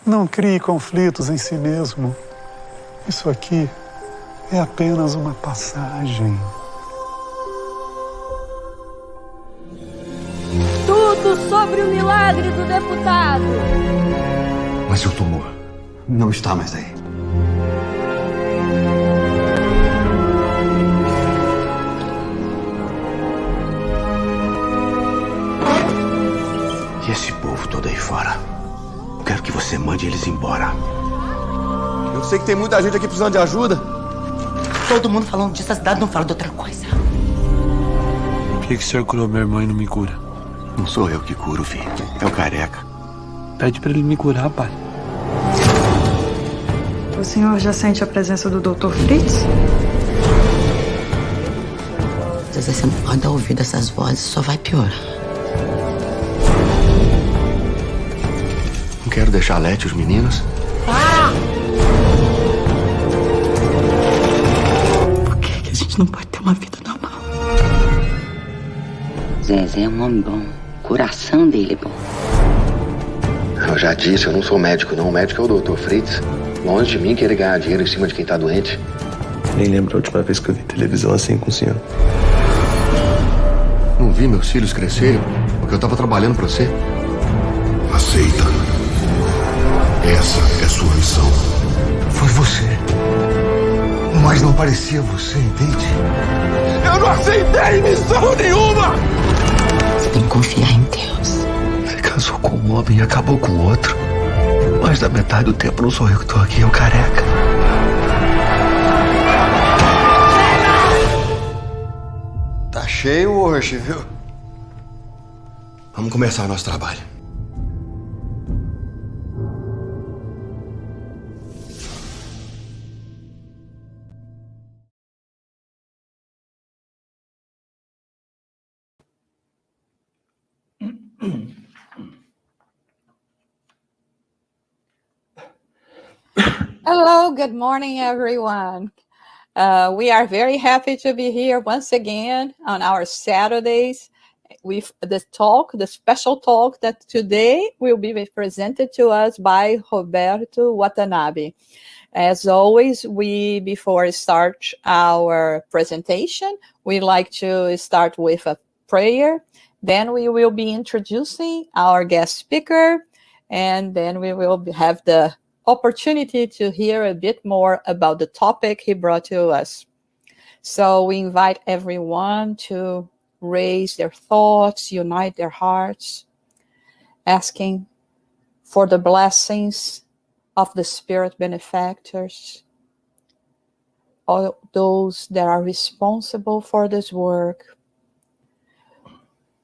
Não crie conflitos em si mesmo. Isso aqui é apenas uma passagem. Tudo sobre o milagre do deputado. Mas seu tumor não está mais aí. E esse povo todo aí fora? Quero que você mande eles embora. Eu sei que tem muita gente aqui precisando de ajuda. Todo mundo falando disso, a cidade não fala de outra coisa. Por que o senhor curou minha irmã e não me cura? Não sou eu que curo, filho. É o careca. Pede pra ele me curar, pai. O senhor já sente a presença do Dr. Fritz? José, você não pode dar ouvido a essas vozes, só vai piorar. Não quero deixar a Lete e os meninos. Por que a gente não pode ter uma vida normal? Zezé é um homem bom. O coração dele é bom. Eu já disse, eu não sou médico, não. O médico é o Dr. Fritz. Longe de mim querer ganhar dinheiro em cima de quem tá doente. Nem lembro a última vez que eu vi televisão assim com o senhor. Não vi meus filhos crescerem porque eu tava trabalhando pra você. Aceita. Essa é sua missão. Foi você. Mas não parecia você, entende? Eu não aceitei missão nenhuma! Você tem que confiar em Deus. Você casou com um homem e acabou com o outro. Mais da metade do tempo não sou eu que tô aqui, é o careca. Tá cheio hoje, viu? Vamos começar o nosso trabalho. Hello, good morning, everyone. We are very happy to be here once again on our Saturdays with the special talk that today will be presented to us by Roberto Watanabe. As always, before we start our presentation, we like to start with a prayer. Then we will be introducing our guest speaker, and then we will have the opportunity to hear a bit more about the topic he brought to us. So we invite everyone to raise their thoughts, unite their hearts, asking for the blessings of the Spirit benefactors, all those that are responsible for this work,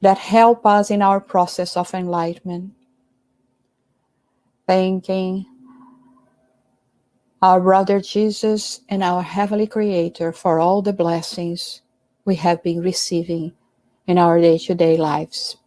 that help us in our process of enlightenment. Thanking our brother Jesus and our Heavenly Creator for all the blessings we have been receiving in our day-to-day lives.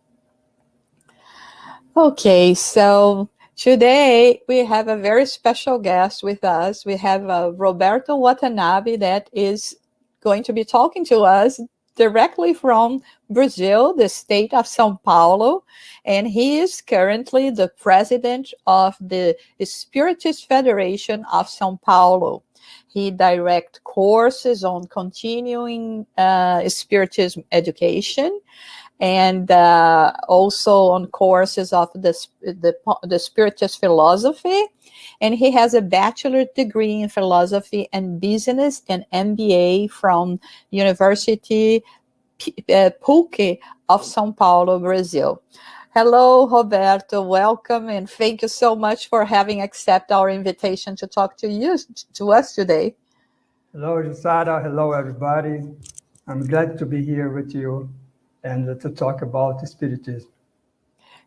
Okay, so today we have a very special guest with us. We have Roberto Watanabe that is going to be talking to us directly from Brazil, the state of São Paulo, and he is currently the president of the Spiritist Federation of São Paulo. He directs courses on continuing Spiritism education, and also on courses of the Spiritist philosophy. And he has a bachelor's degree in philosophy and business and MBA from University PUC of São Paulo, Brazil. Hello, Roberto. Welcome, and thank you so much for having accepted our invitation to talk to us today. Hello, Gisara. Hello, everybody. I'm glad to be here with you and to talk about Spiritism.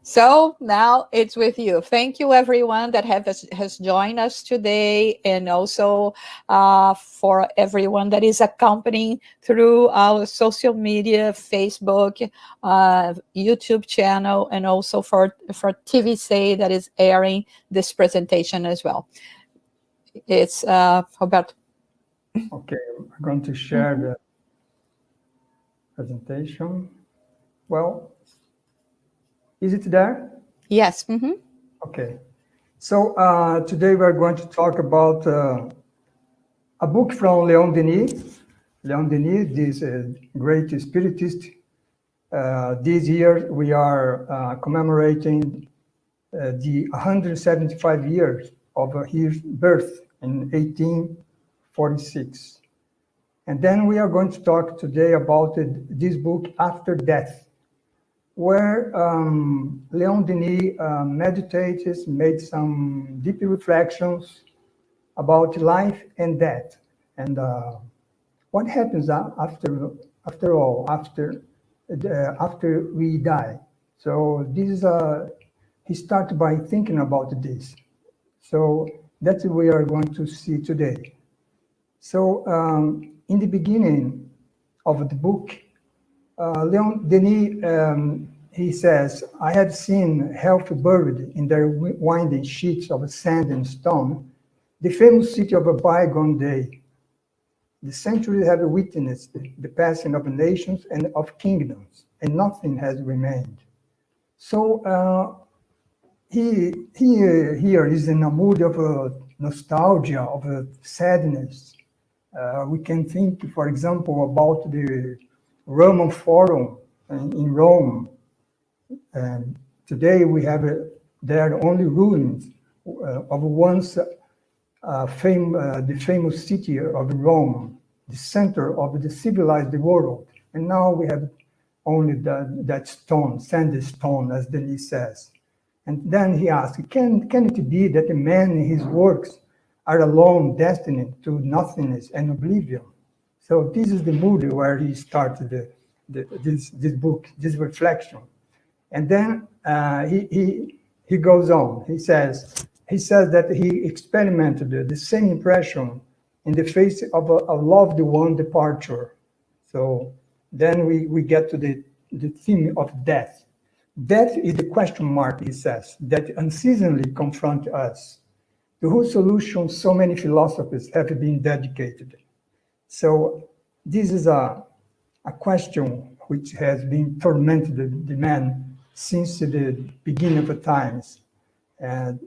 So now it's with you. Thank you, everyone that has joined us today, and also for everyone that is accompanying through our social media, Facebook, YouTube channel, and also for TVC that is airing this presentation as well. It's Roberto. Okay, I'm going to share the presentation. Well, is it there? Yes. Mm-hmm. Okay. So today we're going to talk about a book from Denis. Denis, this great spiritist. This year we are commemorating the 175 years of his birth in 1846. And then we are going to talk today about this book, After Death, where Denis meditates, made some deep reflections about life and death, and what happens after we die. So this is he started by thinking about this. So that's what we are going to see today. So in the beginning of the book, Denis, he says, I have seen health buried in their winding sheets of sand and stone, the famous city of a bygone day. The centuries have witnessed the passing of nations and of kingdoms, and nothing has remained. So he here is in a mood of nostalgia, of sadness. We can think, for example, about the Roman Forum in Rome. And today we have there only ruins of once the famous city of Rome, the center of the civilized world. And now we have only that stone, sandy stone, as Denis says. And then he asked, can it be that a man in his works are alone destined to nothingness and oblivion? So this is the mood where he started this book, this reflection. And then he goes on. He says that he experimented the same impression in the face of a loved one departure. So then we get to the theme of death. Death is the question mark, he says, that unceasingly confront us, to whose solution so many philosophers have been dedicated. So this is a question which has been tormented the man since the beginning of the times. And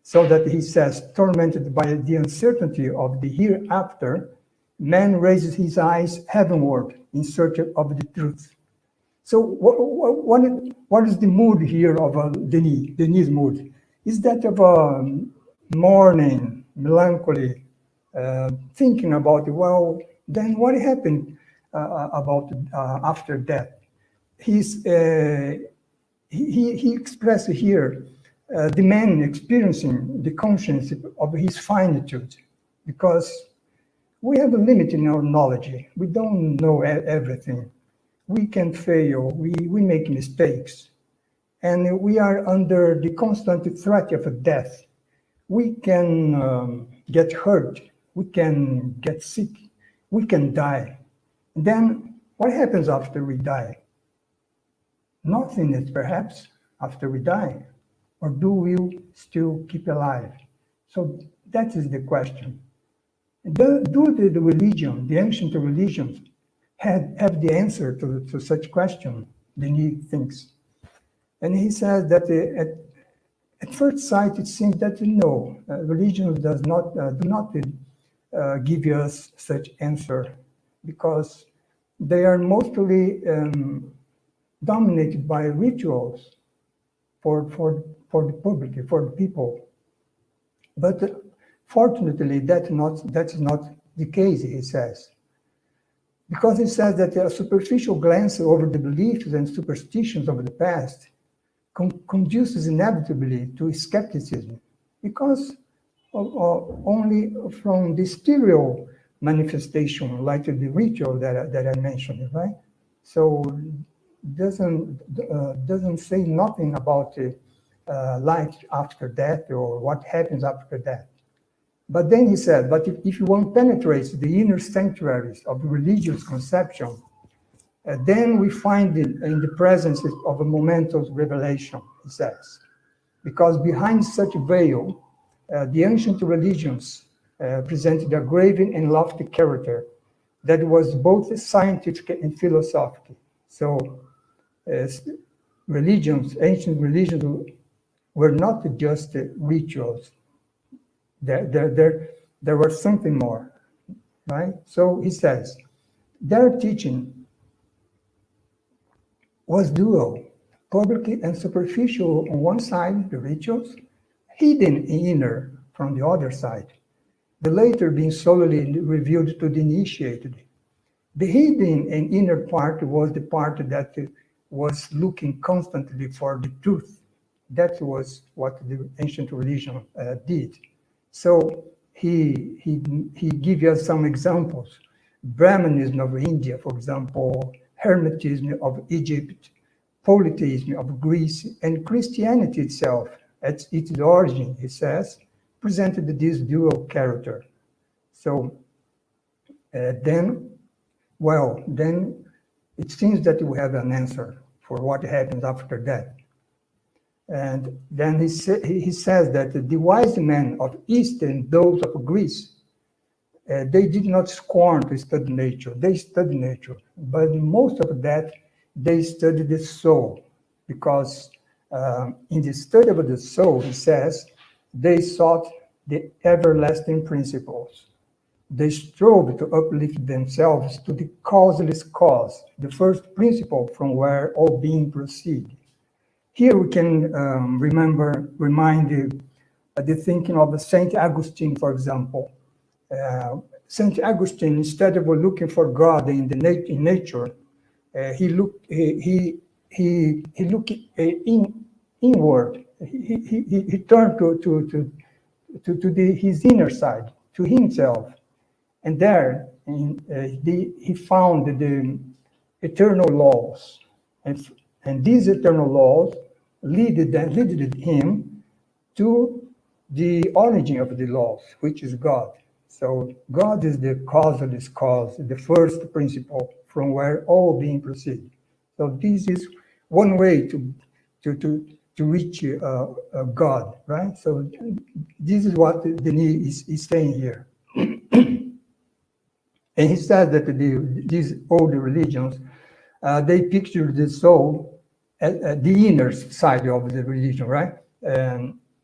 so that he says, tormented by the uncertainty of the hereafter, man raises his eyes heavenward in search of the truth. So what is the mood here of Denis' mood? Is that of mourning, melancholy, thinking about, well, then what happened about after death? He expressed here the man experiencing the conscience of his finitude, because we have a limit in our knowledge. We don't know everything. We can fail, we make mistakes, and we are under the constant threat of death. We can get hurt, we can get sick, we can die. And then what happens after we die? Nothingness, perhaps, after we die. Or do we still keep alive? So that is the question. Do the religion, the ancient religions, have the answer to such question? Denis thinks. And he says that at first sight, it seems that no, religion do not give us such answer, because they are mostly dominated by rituals for the public, for the people. But fortunately, that's not the case, he says. Because he says that a superficial glance over the beliefs and superstitions of the past conduces inevitably to skepticism, because only from the stereo manifestation, like the ritual that I mentioned, right? So doesn't say nothing about life after death or what happens after death. But then he said, but if one penetrates the inner sanctuaries of religious conception, then we find it in the presence of a momentous revelation, he says. Because behind such a veil, the ancient religions presented a graven and lofty character that was both scientific and philosophical. So ancient religions were not just rituals. There was something more, right? So he says, their teaching was dual, public and superficial on one side, the rituals, hidden and inner from the other side, the latter being solely revealed to the initiated. The hidden and inner part was the part that was looking constantly for the truth. That was what the ancient religion did. So he gives us some examples. Brahmanism of India, for example, Hermetism of Egypt, polytheism of Greece, and Christianity itself, at its origin, he says, presented this dual character. So then it seems that we have an answer for what happens after that. And then he says that the wise men of East and those of Greece, they did not scorn to study nature. They studied nature, but most of that, they studied the soul, because in the study of the soul, he says, they sought the everlasting principles. They strove to uplift themselves to the causeless cause, the first principle from where all being proceeds. Here we can remind the thinking of Saint Augustine, for example. Saint Augustine, instead of looking for God in nature, he looked inward. He turned to his inner side, to himself, and there he found the eternal laws, and these eternal laws leaded him to the origin of the laws, which is God. So God is the causeless cause, the first principle from where all being proceeds. So this is one way to reach God, right? So this is what Denis is saying here. And he said that these older religions, they picture the soul, the inner side of the religion, right?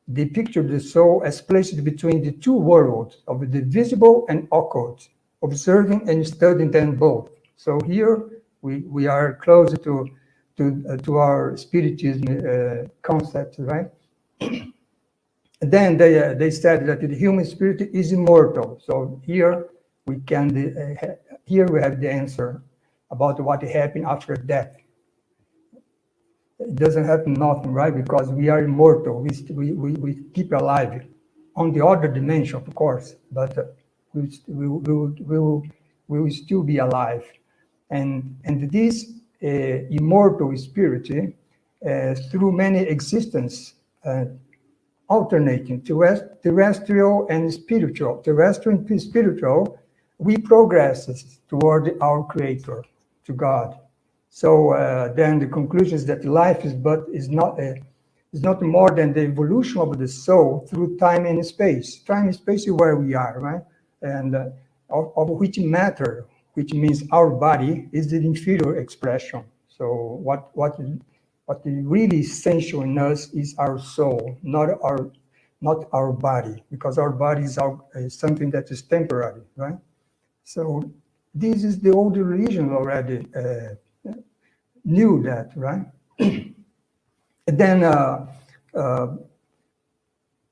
They picture the soul as placed between the two worlds of the visible and occult, observing and studying them both. So here we are closer to our spiritism concept, right? Then they said that the human spirit is immortal. So here we have the answer about what happened after death. It doesn't happen nothing, right? Because we are immortal. We keep alive on the other dimension, of course, but we will still be alive. And this immortal spirit, through many existences, alternating terrestrial and spiritual. Terrestrial and spiritual, we progress toward our Creator, to God. So then the conclusion is that life is not more than the evolution of the soul through time and space. Time and space is where we are, right? And of which matter, which means our body, is the inferior expression. So what is really essential in us is our soul, not our body, because our body is something that is temporary, right? So this is the older religion already knew that, right? And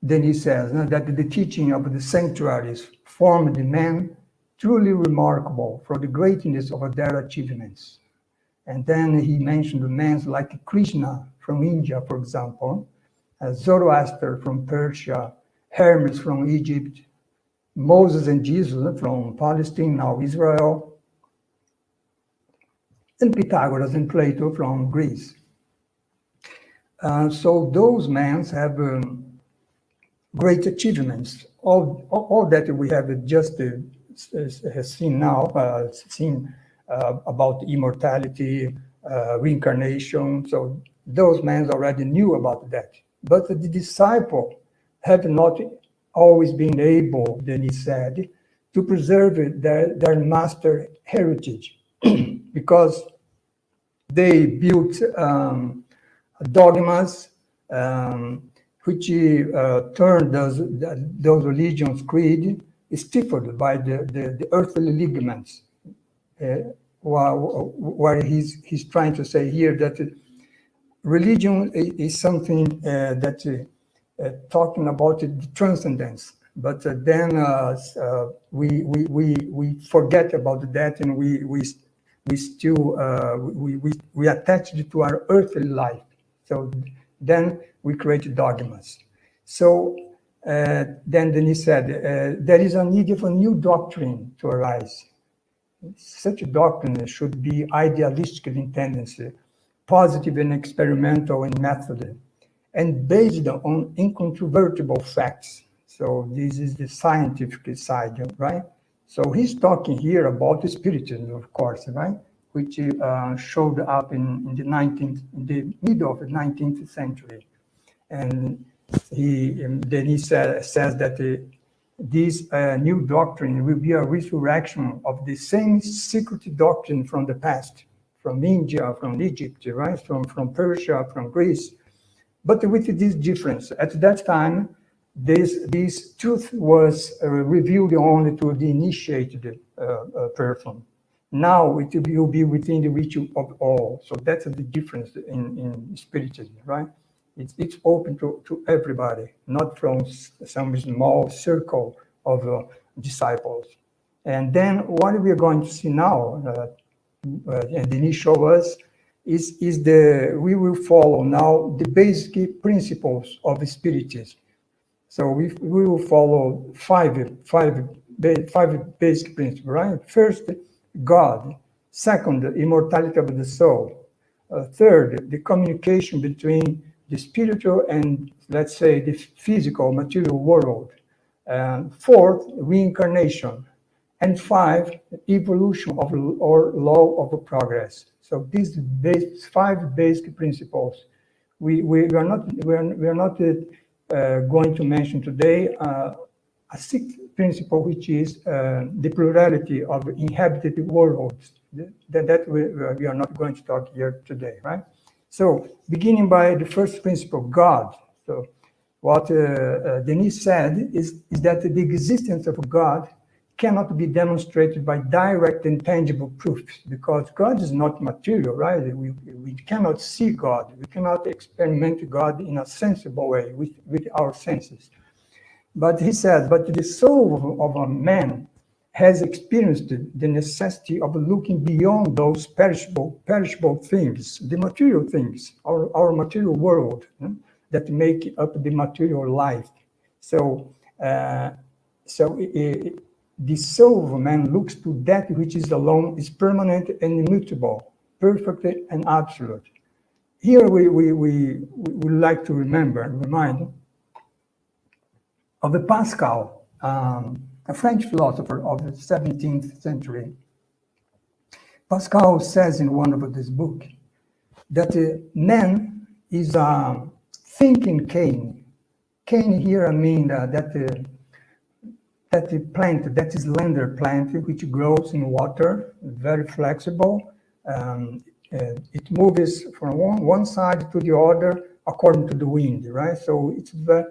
then he says that the teaching of the sanctuaries formed the man truly remarkable for the greatness of their achievements. And then he mentioned the men like Krishna from India, for example, Zoroaster from Persia, Hermes from Egypt, Moses and Jesus from Palestine, now Israel, and Pythagoras and Plato from Greece. So those men have great achievements. All that we have just seen now, about immortality, reincarnation. So those men already knew about that. But the disciple have not always been able, Denis said, to preserve their master heritage because they built dogmas, which turned those religions' creed stifled by the earthly ligaments. Where he's trying to say here that religion is something that talking about the transcendence, but then we forget about that, and we still we attach it to our earthly life. So then we create dogmas. So then Denis said there is a need for a new doctrine to arise. Such a doctrine should be idealistic in tendency, positive and experimental in method, and based on incontrovertible facts. So this is the scientific side, right? So he's talking here about the spiritism, of course, right? Which showed up in the middle of the 19th century. And then he says that this new doctrine will be a resurrection of the same secret doctrine from the past, from India, from Egypt, right? From Persia, from Greece. But with this difference, at that time, this truth was revealed only to the initiated person. Now it will be within the reach of all. So that's the difference in spiritism, right? It's open to everybody, not from some small circle of disciples. And then what we are going to see now, and Denis show us, is we will follow now the basic principles of Spiritism. So we will follow five basic principles, right? First, God. Second, immortality of the soul. Third, the communication between the spiritual and, let's say, the physical material world. Fourth, reincarnation. And five, evolution of or law of progress. So these five basic principles. We are not going to mention today a sixth principle, which is the plurality of inhabited worlds. That we are not going to talk here today, right? So beginning by the first principle, God. So what Denis said is that the existence of God cannot be demonstrated by direct and tangible proofs, because God is not material, right? We cannot see God. We cannot experiment God in a sensible way with our senses. But he says, but the soul of a man has experienced the necessity of looking beyond those perishable things, the material things, our material world, that make up the material life. So, the soul of a man looks to that which is alone, is permanent and immutable, perfect and absolute. Here we would like to remind of the Pascal, a French philosopher of the 17th century. Pascal says in one of his books that man is a thinking cane. Cane here, I mean that the plant, that is slender plant, which grows in water, very flexible. It moves from one side to the other according to the wind, right? So it's very,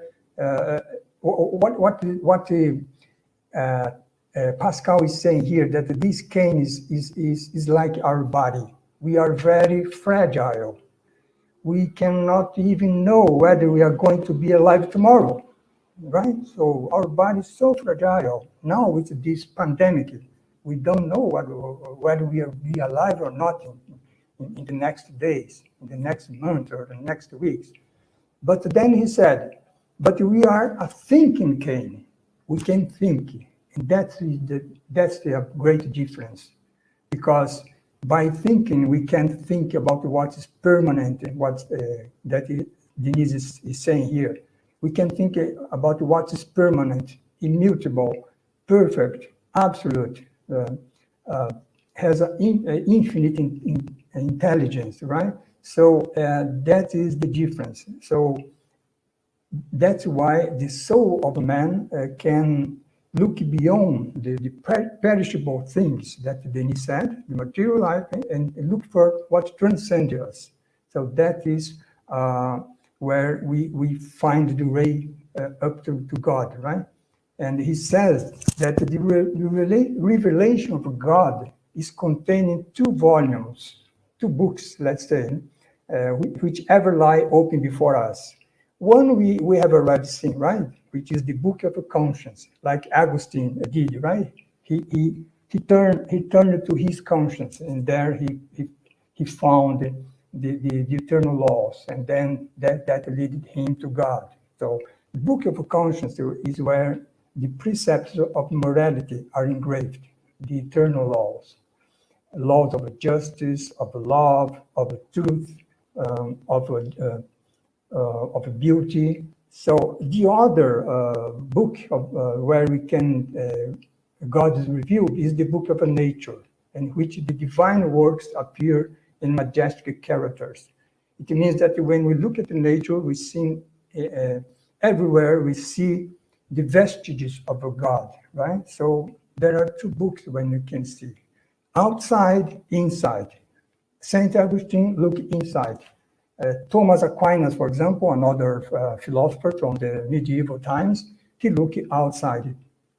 Pascal is saying here, that this cane is like our body. We are very fragile. We cannot even know whether we are going to be alive tomorrow, right? So our body is so fragile. Now with this pandemic, we don't know whether we will be alive or not in the next days, in the next month, or the next weeks. But then he said, but we are a thinking cane. We can think. And that's the great difference. Because by thinking, we can think about what is permanent and what Denis is saying here. We can think about what is permanent, immutable, perfect, absolute, has an infinite intelligence, right? So that is the difference. So that's why the soul of a man can look beyond the perishable things that Denis said, the material life, and look for what transcends us. So that is where we find the way up to God, right? And he says that the revelation of God is contained in 2 volumes, 2 books, let's say, whichever lie open before us. One we have already seen, right? Which is the book of conscience, like Augustine did, right? He turned to his conscience, and there he found the eternal laws, and then that led him to God. So the book of conscience is where the precepts of morality are engraved, the eternal laws of justice, of love, of truth, of beauty. So the other book where we can God is revealed is the book of nature, in which the divine works appear in majestic characters. It means that when we look at nature, we see everywhere we see the vestiges of a God, right? So there are 2 books when you can see outside, inside. Saint Augustine look inside. Thomas Aquinas, for example, another philosopher from the medieval times, he looked outside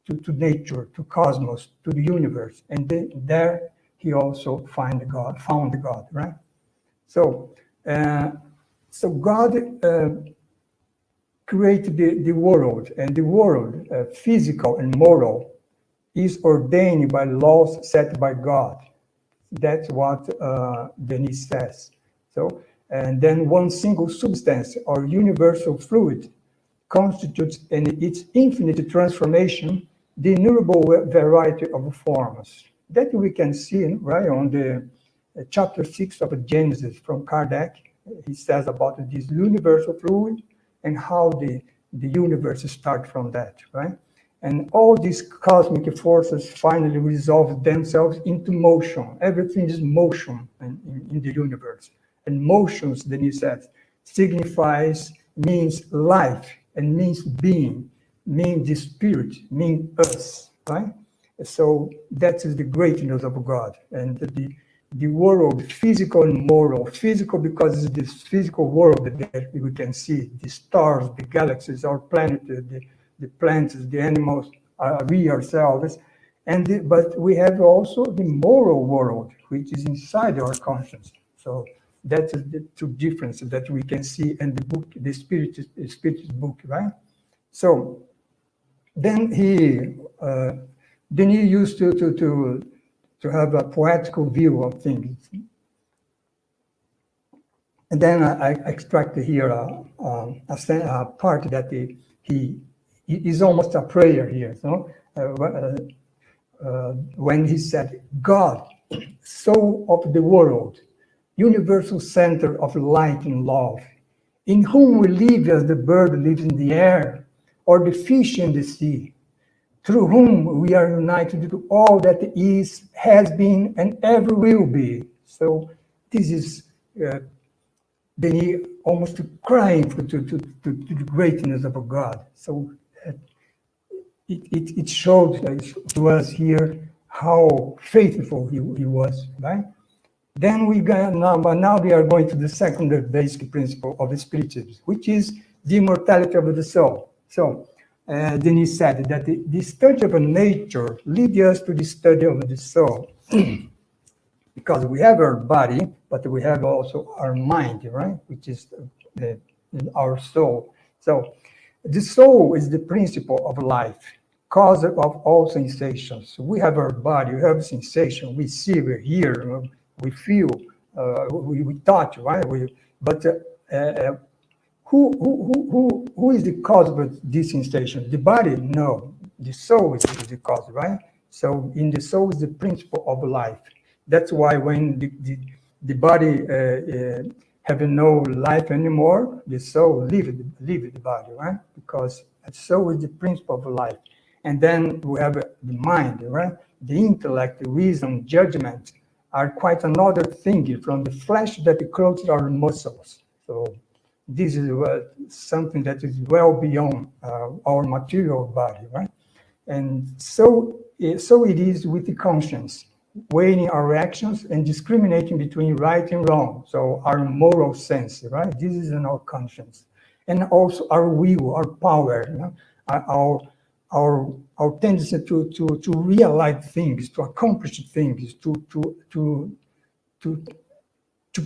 to nature, to cosmos, to the universe, and there he also found God, right? So God created the world, and the world, physical and moral, is ordained by laws set by God. That's what Denis says. So, and then one single substance or universal fluid constitutes in its infinite transformation the innumerable variety of forms. That we can see, right, on the chapter 6 of Genesis from Kardec. He says about this universal fluid and how the universe starts from that, right? And all these cosmic forces finally resolve themselves into motion. Everything is motion in the universe. And motions, Denis says, means life, and means being, means the spirit, means us, right? So that is the greatness of God. And the world, physical and moral. Physical because it's this physical world that we can see, the stars, the galaxies, our planet, the plants, the animals, we ourselves. But we have also the moral world, which is inside our conscience. So that is the 2 differences that we can see in the book, the Spiritist book, right? So then Denis used to have a poetical view of things. And then I extract here a part that he is almost a prayer here. So when he said, God, soul of the world, universal center of light and love, in whom we live as the bird lives in the air, or the fish in the sea, through whom we are united to all that is, has been, and ever will be. So this is Denis almost crying to the greatness of God. So it showed to us here how faithful he was, right? Then now we are going to the second basic principle of Spiritism, which is the immortality of the soul. So Denis said that the study of nature leads us to the study of the soul. Because we have our body, but we have also our mind, right? Which is our soul. So the soul is the principle of life, cause of all sensations. We have our body, we have sensation, we see, we hear, we feel, we touch, right? Who is the cause of this sensation? The body? No, the soul is the cause, right? So in the soul is the principle of life. That's why when the body have no life anymore, the soul leave the body, right? Because the soul is the principle of life. And then we have the mind, right? The intellect, the reason, judgment are quite another thing from the flesh that clothes our muscles. So this is something that is well beyond our material body, right? And so it is with the conscience, weighing our actions and discriminating between right and wrong. So our moral sense, right? This is in our conscience. and also our will, our power, you know, our tendency to realize things, to accomplish things, to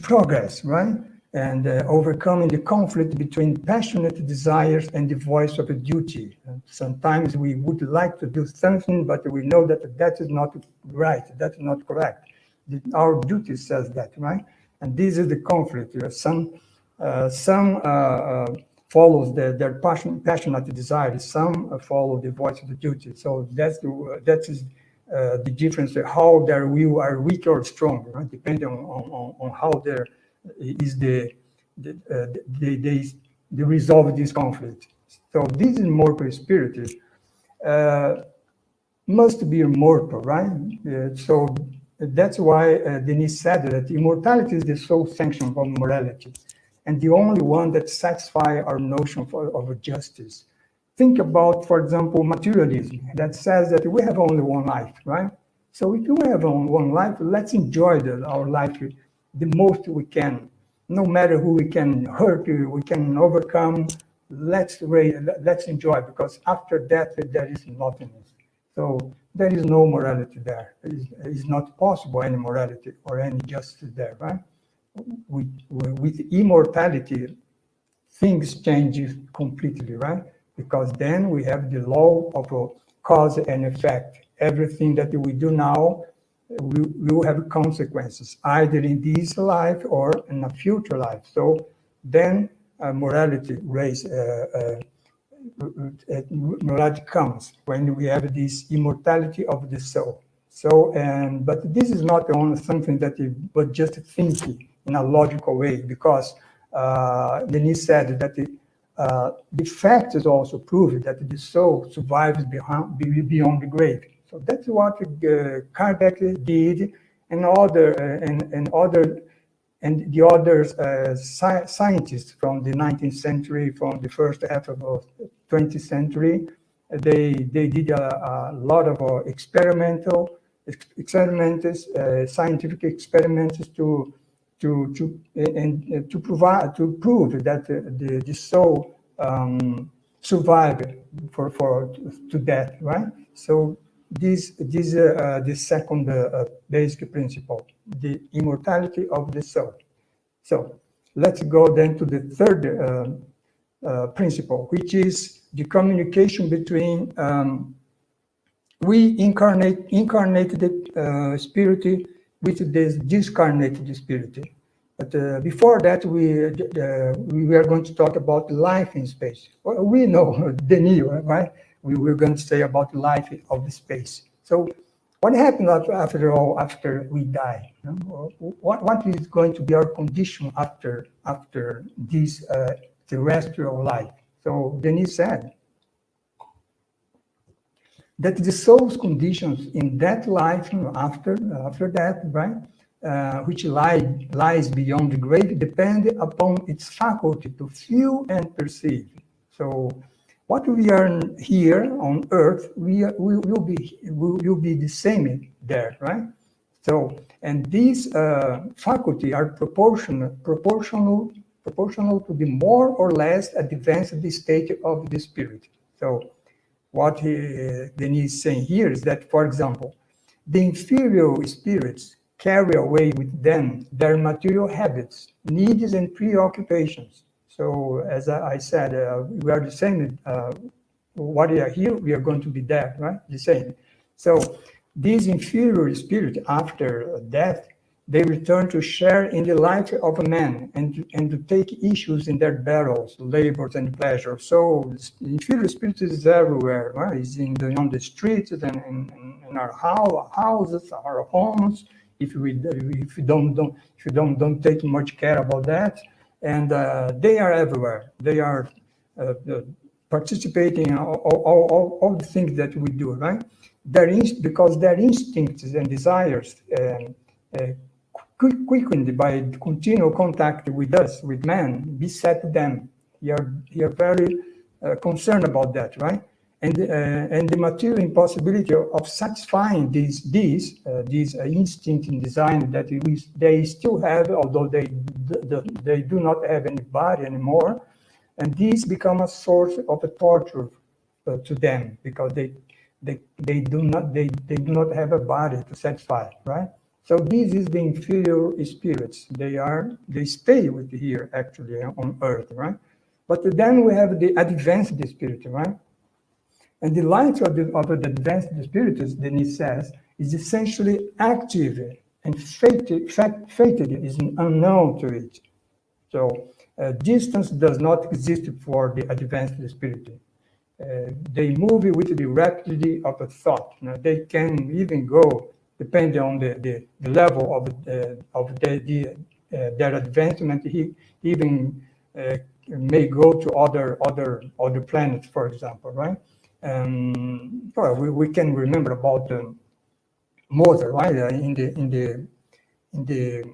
progress, right? And overcoming the conflict between passionate desires and the voice of a duty. And sometimes we would like to do something, but we know that that is not right, that is not correct. Our duty says that, right? And this is the conflict. Some follows their passionate desires, some follow the voice of the duty. So that is the difference, how their will are weak or strong, right? Depending on how there is they resolve this conflict. So this immortal spirit must be immortal, right? So that's why Denis said that immortality is the sole sanction of morality, and the only one that satisfies our notion of justice. Think about, for example, materialism that says that we have only one life, right? So if we have only one life, let's enjoy our life the most we can, no matter who we can hurt, we can overcome. Let's enjoy, because after that there is nothingness. So there is no morality there. It is not possible any morality or any justice there, right? With immortality, things change completely, right? Because then we have the law of cause and effect. Everything that we do now will have consequences, either in this life or in a future life. So then morality comes when we have this immortality of the soul. So, but this is not only something that but just thinking in a logical way, because Denis said that the facts also prove that the soul survives beyond the grave. So that's what Kardec did, and the other scientists from the 19th century, from the first half of the 20th century. They did a lot of scientific experiments to prove that the soul survived to death, right? So this is the second basic principle, the immortality of the soul. So let's go then to the third principle, which is the communication between we incarnated spirit with this discarnated spirit. But before that, we are going to talk about life in space. Well, we know Denis, right? We were going to say about life of the space. So what happens after we die? You know? What is going to be our condition after this terrestrial life? So Denis said that the soul's conditions in that life, after that, right, which lies beyond the grave, depend upon its faculty to feel and perceive. So what we are here on Earth, we will be the same there, right? So, and these faculty are proportional to the more or less advanced state of the spirit. So, what Denis is saying here is that, for example, the inferior spirits carry away with them their material habits, needs, and preoccupations. So, as I said, we are the same. What we are here, we are going to be there, right? The same. So, these inferior spirits, after death, they return to share in the life of a man and to take issues in their battles, labors, and pleasures. So, the inferior spirit is everywhere, right? It's on the streets and in our houses, our homes. If you don't take much care about that. And they are everywhere. They are participating in all the things that we do, right? Because their instincts and desires, quickened by continual contact with us, with man, beset them. We are very concerned about that, right? And the material impossibility of satisfying these instinct and design that they still have, although they do not have any body anymore, And these become a source of a torture to them, because they do not have a body to satisfy, right? So this is the inferior spirits. They stay with here actually on earth, right? But then we have the advanced spirit, right? And the light of the advanced spirit, as Denis says, is essentially active and fated is unknown to it. So distance does not exist for the advanced spirit. They move with the rapidity of a thought. Now, they can even go, depending on the level of their advancement. He even may go to other planets, for example, right? Well, we can remember about Mozart, right? In the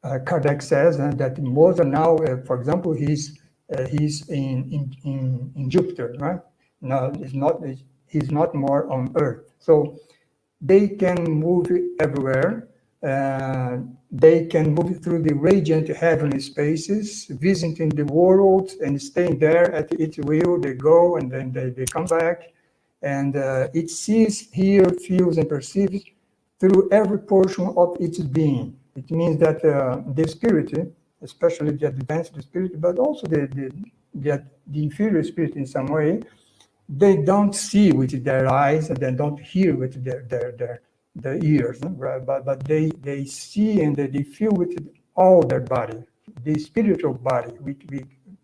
Kardec says that Mozart now, for example, he's in Jupiter, right? No, he's not more on Earth. So they can move everywhere. They can move through the radiant heavenly spaces, visiting the world and staying there at its will. They go and then they come back, and it sees, hears, feels, and perceives through every portion of its being. It means that the spirit, especially the advanced spirit, but also the inferior spirit in some way, they don't see with their eyes and they don't hear with their ears, but they see and they feel with all their body, the spiritual body,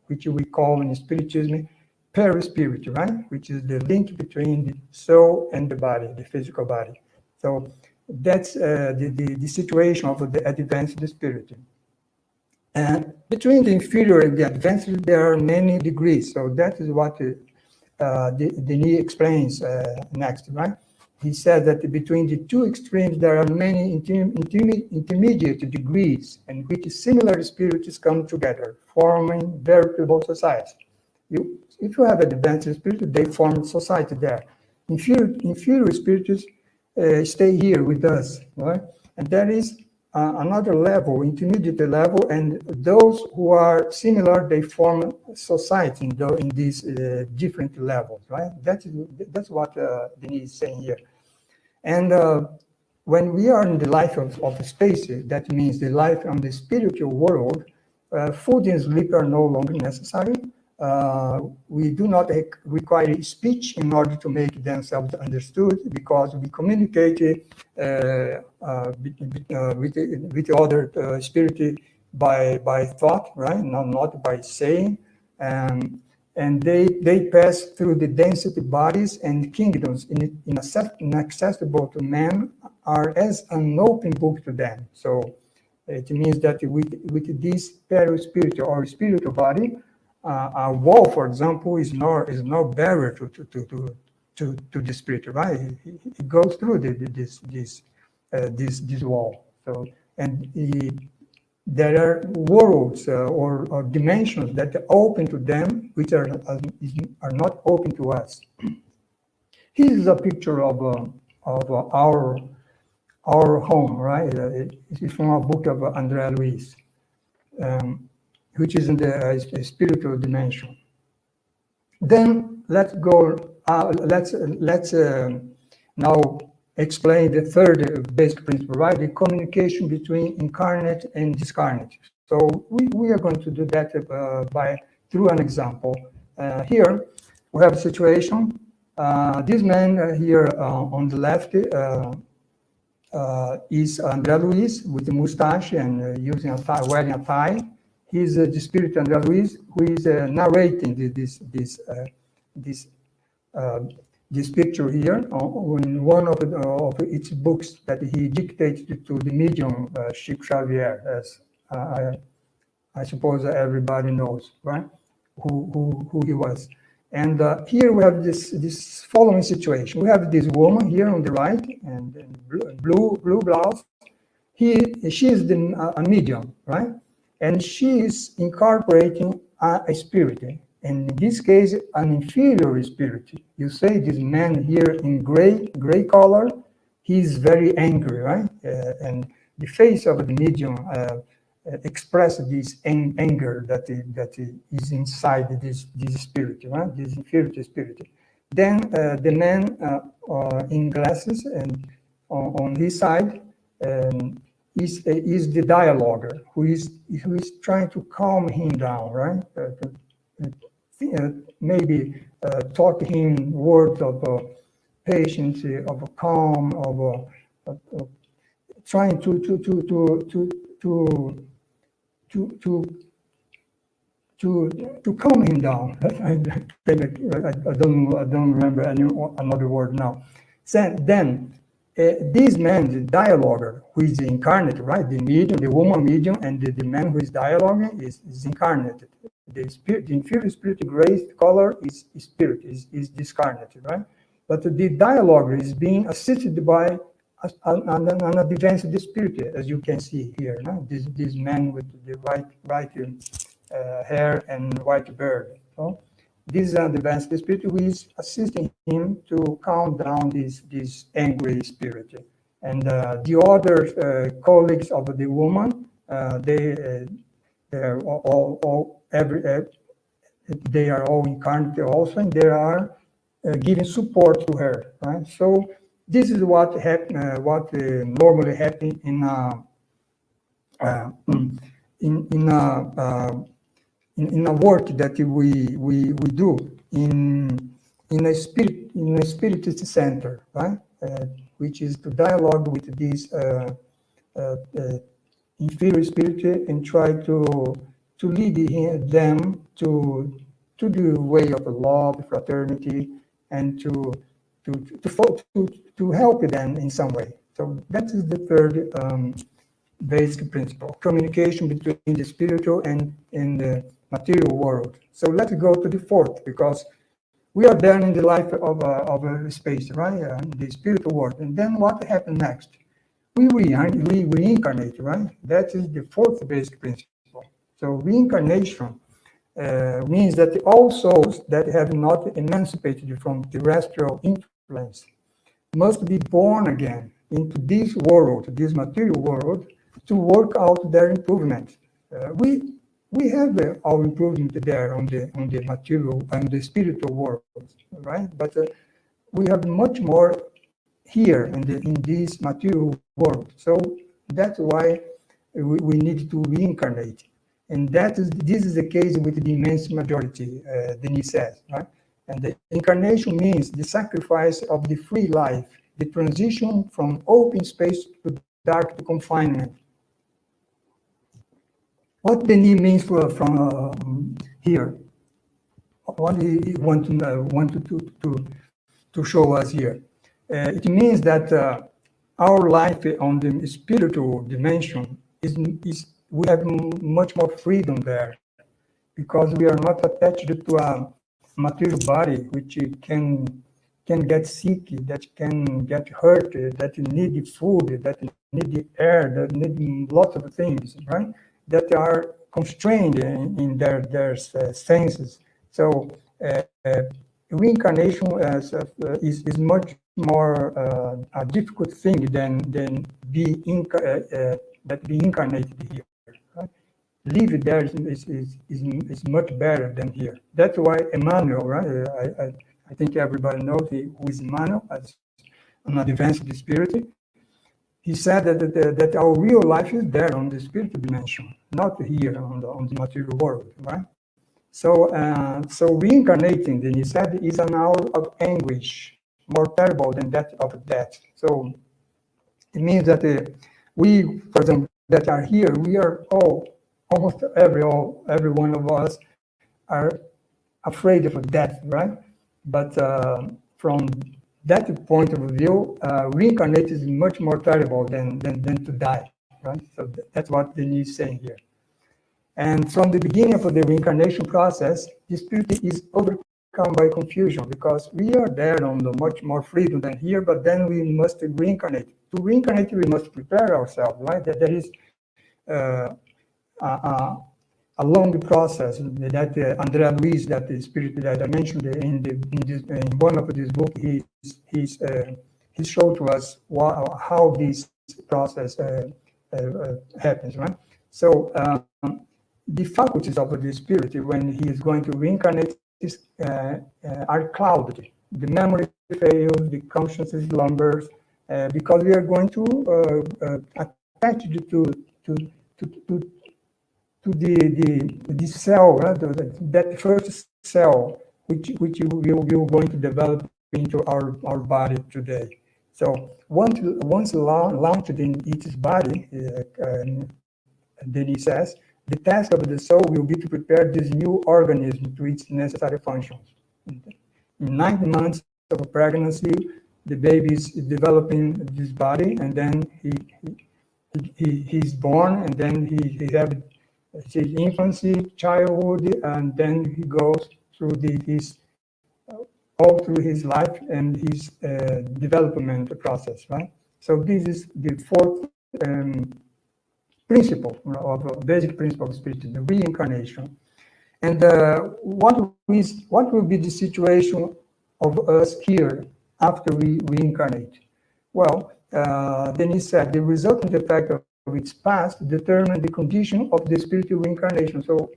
which we call in Spiritism perispirit, right? Which is the link between the soul and the body, the physical body. So that's the situation of the advanced spirit. And between the inferior and the advanced, there are many degrees. So that is what Denis explains next, right? He said that between the two extremes, there are many intermediate degrees in which similar spirits come together, forming veritable societies. If you have an advanced spirit, they form society there. Inferior spirits stay here with us, right? And there is another level, intermediate level, and those who are similar, they form society in these different levels, right? That's what Denis is saying here. And when we are in the life of space, that means the life on the spiritual world, food and sleep are no longer necessary. We do not require speech in order to make themselves understood, because we communicate with other spirit by thought, right? Not by saying. And they pass through the density bodies and kingdoms inaccessible to man, are as an open book to them. So it means that with this perispiritual or spiritual body, a wall, for example, is no barrier to the spirit, right? It goes through this wall. So, and there are worlds or dimensions that are open to them, which are not open to us. Here is a picture of our home, right? It's from a book of Andrea Luiz, which is in the spiritual dimension. Then let's go. Let's now explain the third basic principle, right? The communication between incarnate and discarnate. So we are going to do that through an example. Here we have a situation. This man here on the left is Andrea Luiz with the mustache and using a tie, wearing a tie. He's the spirit Andrea Luiz, who is narrating this picture here in one of its books that he dictated to the medium Chico Xavier, as I suppose everybody knows, right? Who he was. And here we have this following situation. We have this woman here on the right, and blue blouse. She is a medium, right? And she is incorporating a spirit. In this case, an inferior spirit. You say this man here in gray color, he's very angry, right? And the face of the medium express this anger that is inside this spirit, right? This inferior spirit. Then the man in glasses and on his side is the dialoguer who is trying to calm him down, right? Maybe taught him words of patience, of calm, of trying to calm him down. I don't remember another word now. Then this man, the dialoguer, who is incarnate, right? The medium, the woman medium, and the man who is dialoguing is incarnated. The inferior spirit, gray color, is spirit, is discarnated, right? But the dialoguer is being assisted by an advanced spirit, as you can see here. No? This man with the white hair and white beard. So this is an advanced spirit who is assisting him to calm down this angry spirit. And the other colleagues of the woman, they are all incarnate also, and they are giving support to her. Right. So this is what normally happens in a work that we do in a spiritist center, right? Which is to dialogue with this inferior spirit and try to lead them to the way of love, fraternity, and to help them in some way. So that is the third basic principle: communication between the spiritual and the material world. So let's go to the fourth, because we are there in the life of a space, right? The spiritual world. And then what happens next? We reincarnate, right? That is the fourth basic principle. So reincarnation means that all souls that have not emancipated from terrestrial influence must be born again into this world, this material world, to work out their improvement. We have our improvement there on the material and the spiritual world, right? But we have much more here in this material world. So that's why we need to reincarnate. And this is the case with the immense majority, Denis says, right? And the incarnation means the sacrifice of the free life, the transition from open space to dark to confinement. What Denis means from here, what he wanted to show us here, it means that our life on the spiritual dimension is we have much more freedom there, because we are not attached to a material body which can get sick, that can get hurt, that need food, that need air, that need lots of things, right? That are constrained in their senses. So reincarnation is much more a difficult thing than be incarnated here. Right? Live there is much better than here. That's why Emmanuel, right? I think everybody knows who is Emmanuel, as an advanced spirit. He said that our real life is there on the spiritual dimension, not here on the material world, right? So reincarnating, then he said, is an hour of anguish, more terrible than that of death. So it means that we, for example, that are here, we are almost every one of us are afraid of death, right? But from that point of view, reincarnate is much more terrible than to die, right? So that's what Denis is saying here. And from the beginning of the reincarnation process, the spirit is overcome by confusion, because we are there on the much more freedom than here, but then we must reincarnate. To reincarnate, we must prepare ourselves, right? That there is a long process that Andrea Luiz, that the spirit that I mentioned in one of his books, he showed to us how this process happens, right? So the faculties of the spirit, when he is going to reincarnate, are clouded. The memory fails, the consciousness slumbers, because we are going to attach it to the cell, that first cell, which we are going to develop into our body today. So once launched in its body, Denis says, the task of the soul will be to prepare this new organism to its necessary functions. In 9 months of pregnancy, the baby is developing this body, and then he's born, and then he has his infancy, childhood, and then he goes through all through his life and his development process, right? So this is the fourth principle of basic principle of spirit, the reincarnation. And what will be the situation of us here after we reincarnate? Well, Denis said the resultant effect of its past determine the condition of the spiritual reincarnation. So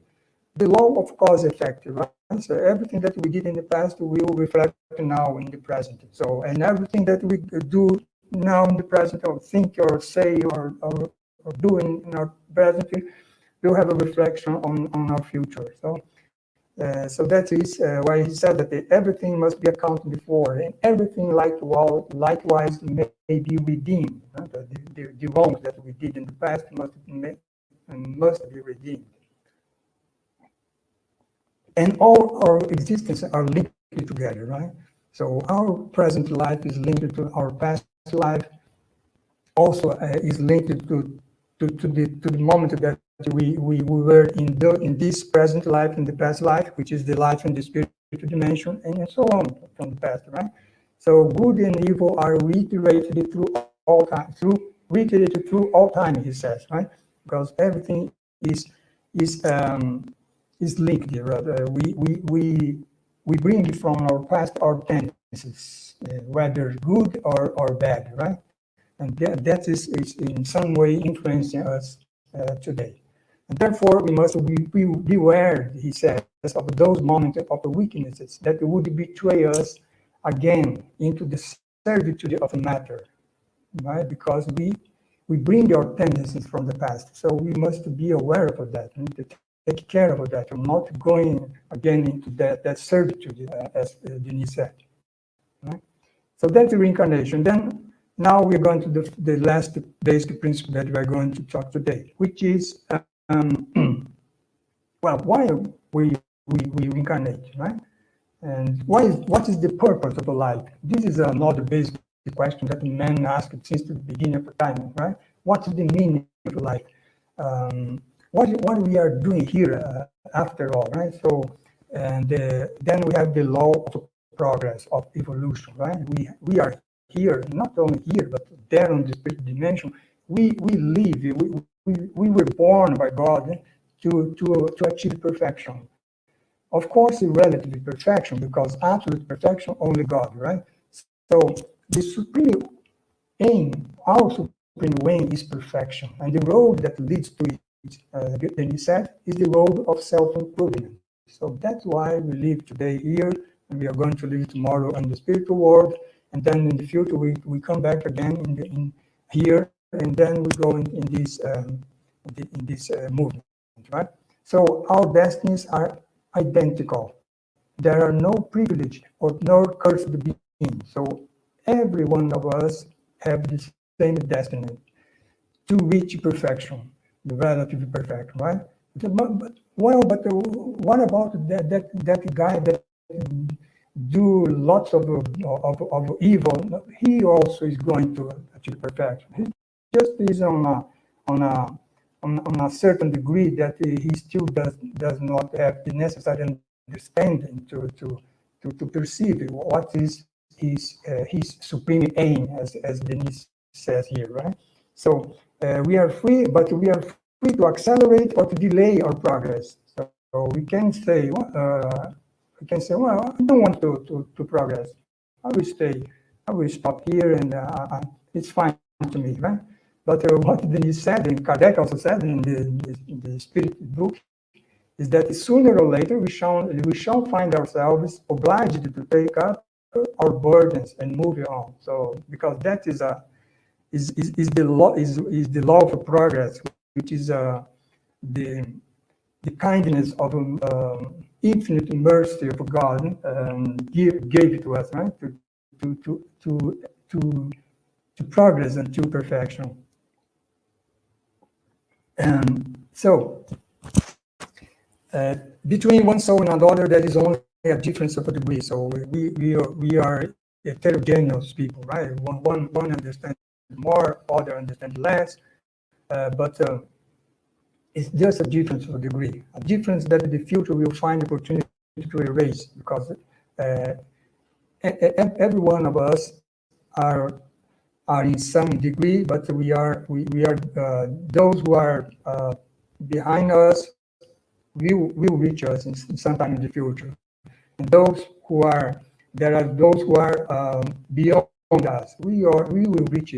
the law of cause effect, right? So everything that we did in the past will reflect now in the present. So, and everything that we do now in the present, or think or say or do in our present, will have a reflection on our future. So that is why he said that everything must be accounted for, and everything likewise may be redeemed. The wrongs that we did in the past must be redeemed. And all our existence are linked together, right? So our present life is linked to our past life, also is linked to the moment that we were in this present life, in the past life, which is the life in the spiritual dimension, and so on from the past, right? So good and evil are reiterated through all time, through all time, he says, right? Because everything is linked here. We bring from our past our tendencies, whether good or bad, right? And that is in some way influencing us today. And therefore, we must beware, he says, of those moments of weaknesses that would betray us again into the servitude of matter, right? Because we bring our tendencies from the past, so we must be aware of that and to take care of that, and not going again into that servitude, as Denis said, right? So that's the reincarnation. Then now we're going to the last basic principle that we are going to talk today, which is well, why we reincarnate, right? And what is the purpose of a life? This is another basic question that man asked since the beginning of time, right? What is the meaning of life? What we are doing here after all, right? So, and then we have the law of progress, of evolution, right? We are here, not only here, but there on the spiritual dimension. We live, we were born by God to achieve perfection. Of course, relative perfection, because absolute perfection, only God, right? So the supreme aim, our supreme aim is perfection. And the road that leads to it, Denis said, is the road of self-improvement. So that's why we live today here, and we are going to live tomorrow in the spiritual world, and then in the future we come back again in here, and then we go in this movement, right? So our destinies are identical. There are no privileged or no cursed beings. So every one of us have the same destiny to reach perfection, the relative perfection, right? But what about that guy that do lots of evil? He also is going to achieve perfection. He just is on a certain degree that he still does not have the necessary understanding to perceive what is his supreme aim, as Denis says here, right? So we are free, but we are free to accelerate or to delay our progress. So we can say, well, I don't want to progress. I will stay. I will stop here, and it's fine to me, right? But what Denis said, and Kardec also said in the Spirit book, is that sooner or later we shall find ourselves obliged to take up our burdens and move on. So because that is the law of progress, which is the kindness of infinite mercy of God gave it to us, right? To progress and to perfection. And so between one soul and another, there is only a difference of a degree. So we are heterogeneous people, right? One understands more, other understand less, but it's just a difference of a degree, a difference that in the future we'll find opportunity to erase, because every one of us are in some degree, but we are those who are behind us will reach us in sometime in the future, and those who are beyond us, we will reach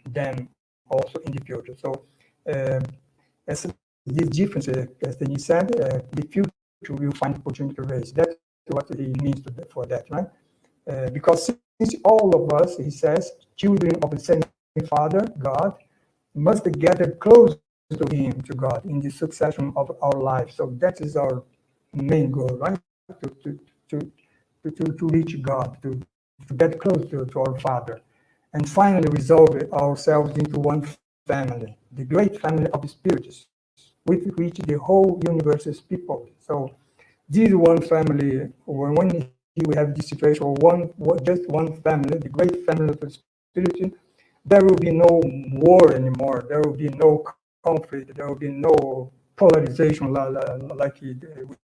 them also in the future. So as this difference, as Denis said, the future will find opportunity to raise. That's what he means for that, right? Because since all of us, he says, children of the same Father, God, must gather close to him, to God, in the succession of our lives. So that is our main goal, right? To reach God, to get close to our Father, and finally resolve ourselves into one family, the great family of the Spiritists, with which the whole universe is people. So this one family, when we have this situation, just one family, the great family of the Spirit, there will be no war anymore. There will be no conflict. There will be no polarization like we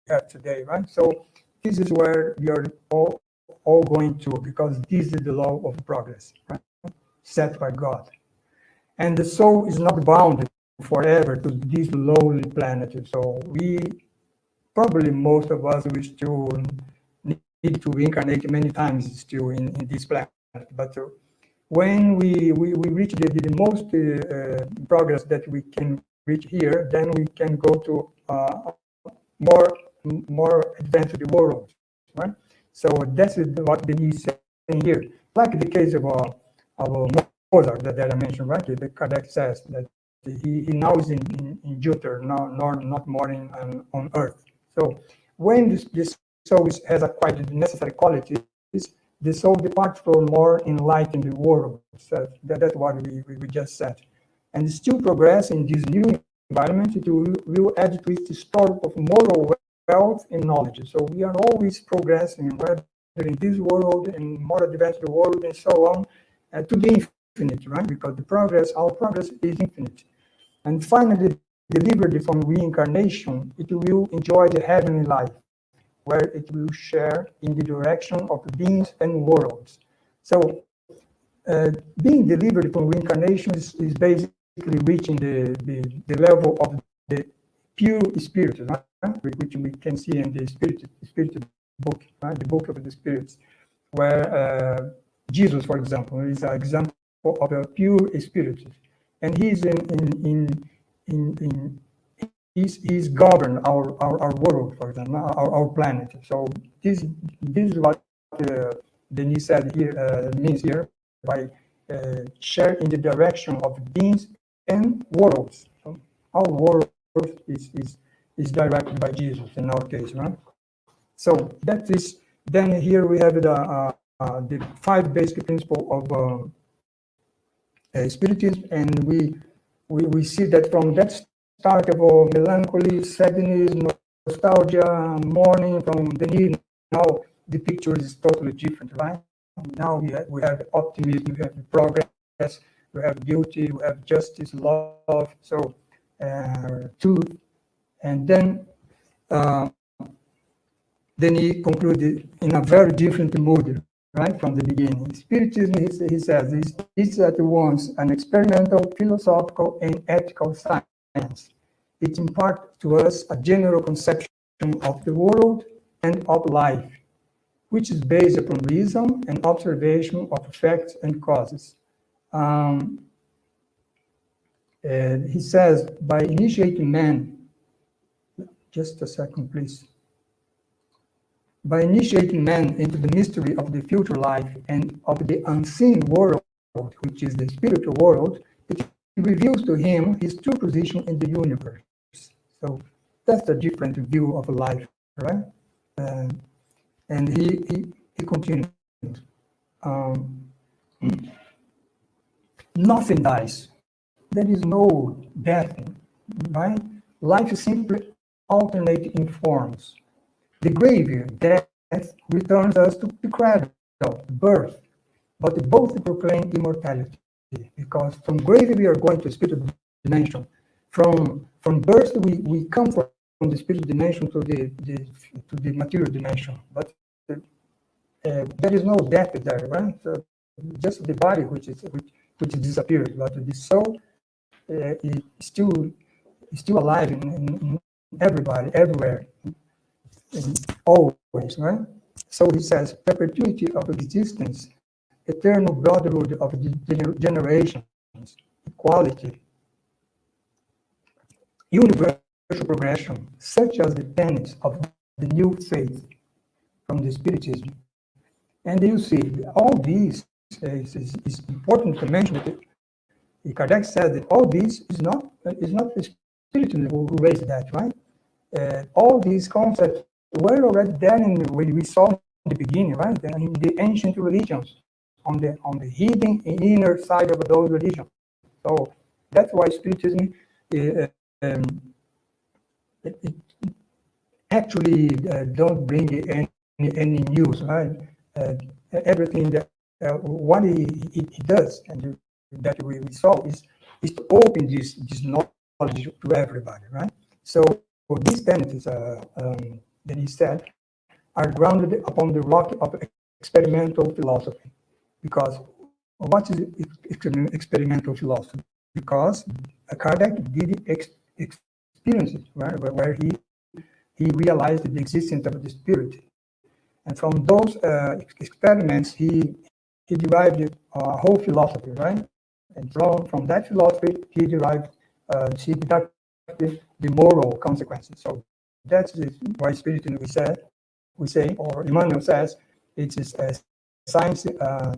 have today, right? So this is where we are all going to, because this is the law of progress, right? Set by God. And the soul is not bound forever to this lowly planet. So probably most of us will still need to reincarnate many times still in this planet. But when we reach the most progress that we can reach here, then we can go to more advanced world, right? So that's what Denis is saying here. Like the case of Mozart that I mentioned, right? The Kardec says that he now is in Jupiter, not more on Earth. So when this soul has acquired the necessary qualities, the soul departs for more enlightened world. So that's what we just said. And still progress in this new environment, it will add to its store of moral wealth and knowledge. So we are always progressing, whether in this world and more advanced world and so on, to the infinite, right? Because our progress is infinite. And finally, delivered from reincarnation, it will enjoy the heavenly life, where it will share in the direction of beings and worlds. So being delivered from reincarnation is basically reaching the level of the pure spirit, right? Which we can see in the spirit book, right? The book of the spirits, where Jesus, for example, is an example of a pure spirit, and he's he's governed our world, for example, our planet. So this is what Denis said here, means here by share in the direction of beings and worlds. So our world is directed by Jesus in our case, right? So that is, then here we have the 5 basic principles of Spiritism, and we see that from that start of melancholy, sadness, nostalgia, mourning from Denis, now the picture is totally different, right? Now we have optimism, we have progress, we have beauty, we have justice, love, so truth. And then he concluded in a very different mood, right, from the beginning. Spiritism, he says, is at once an experimental, philosophical, and ethical science. It imparts to us a general conception of the world and of life, which is based upon reason and observation of facts and causes. He says, by initiating man, just a second, please. By initiating man into the mystery of the future life and of the unseen world, which is the spiritual world, it reveals to him his true position in the universe. So that's a different view of life, right? And he continues. Nothing dies. There is no death, right? Life simply alternates in forms. The grave, death, returns us to the cradle, birth, but both proclaim immortality, because from grave we are going to spiritual dimension. From birth we come from the spiritual dimension to the material dimension, but there is no death there, right? So just the body which disappears, but the soul is still alive in everybody, everywhere, and always, right? So he says, perpetuity of existence, eternal brotherhood of the generations, equality, universal progression, such as the tenets of the new faith from the Spiritism. And you see, all these is important to mention. Kardec said that all these is not the Spiritism who raised that, right? All these concepts were already there when we saw in the beginning, right? In the ancient religions, on the hidden inner side of those religions. So that's why Spiritism it actually don't bring any news, right? Everything that what he does and that we saw is to open this knowledge to everybody, right? So these tenets, that he said, are grounded upon the rock of experimental philosophy. Because what is experimental philosophy? Because Kardec did experience it, right? Where he realized the existence of the spirit. And from those experiments, he derived a whole philosophy, right? And from that philosophy, he deducted the moral consequences. So that's why Spiritism we say, or Emmanuel says, it is a science,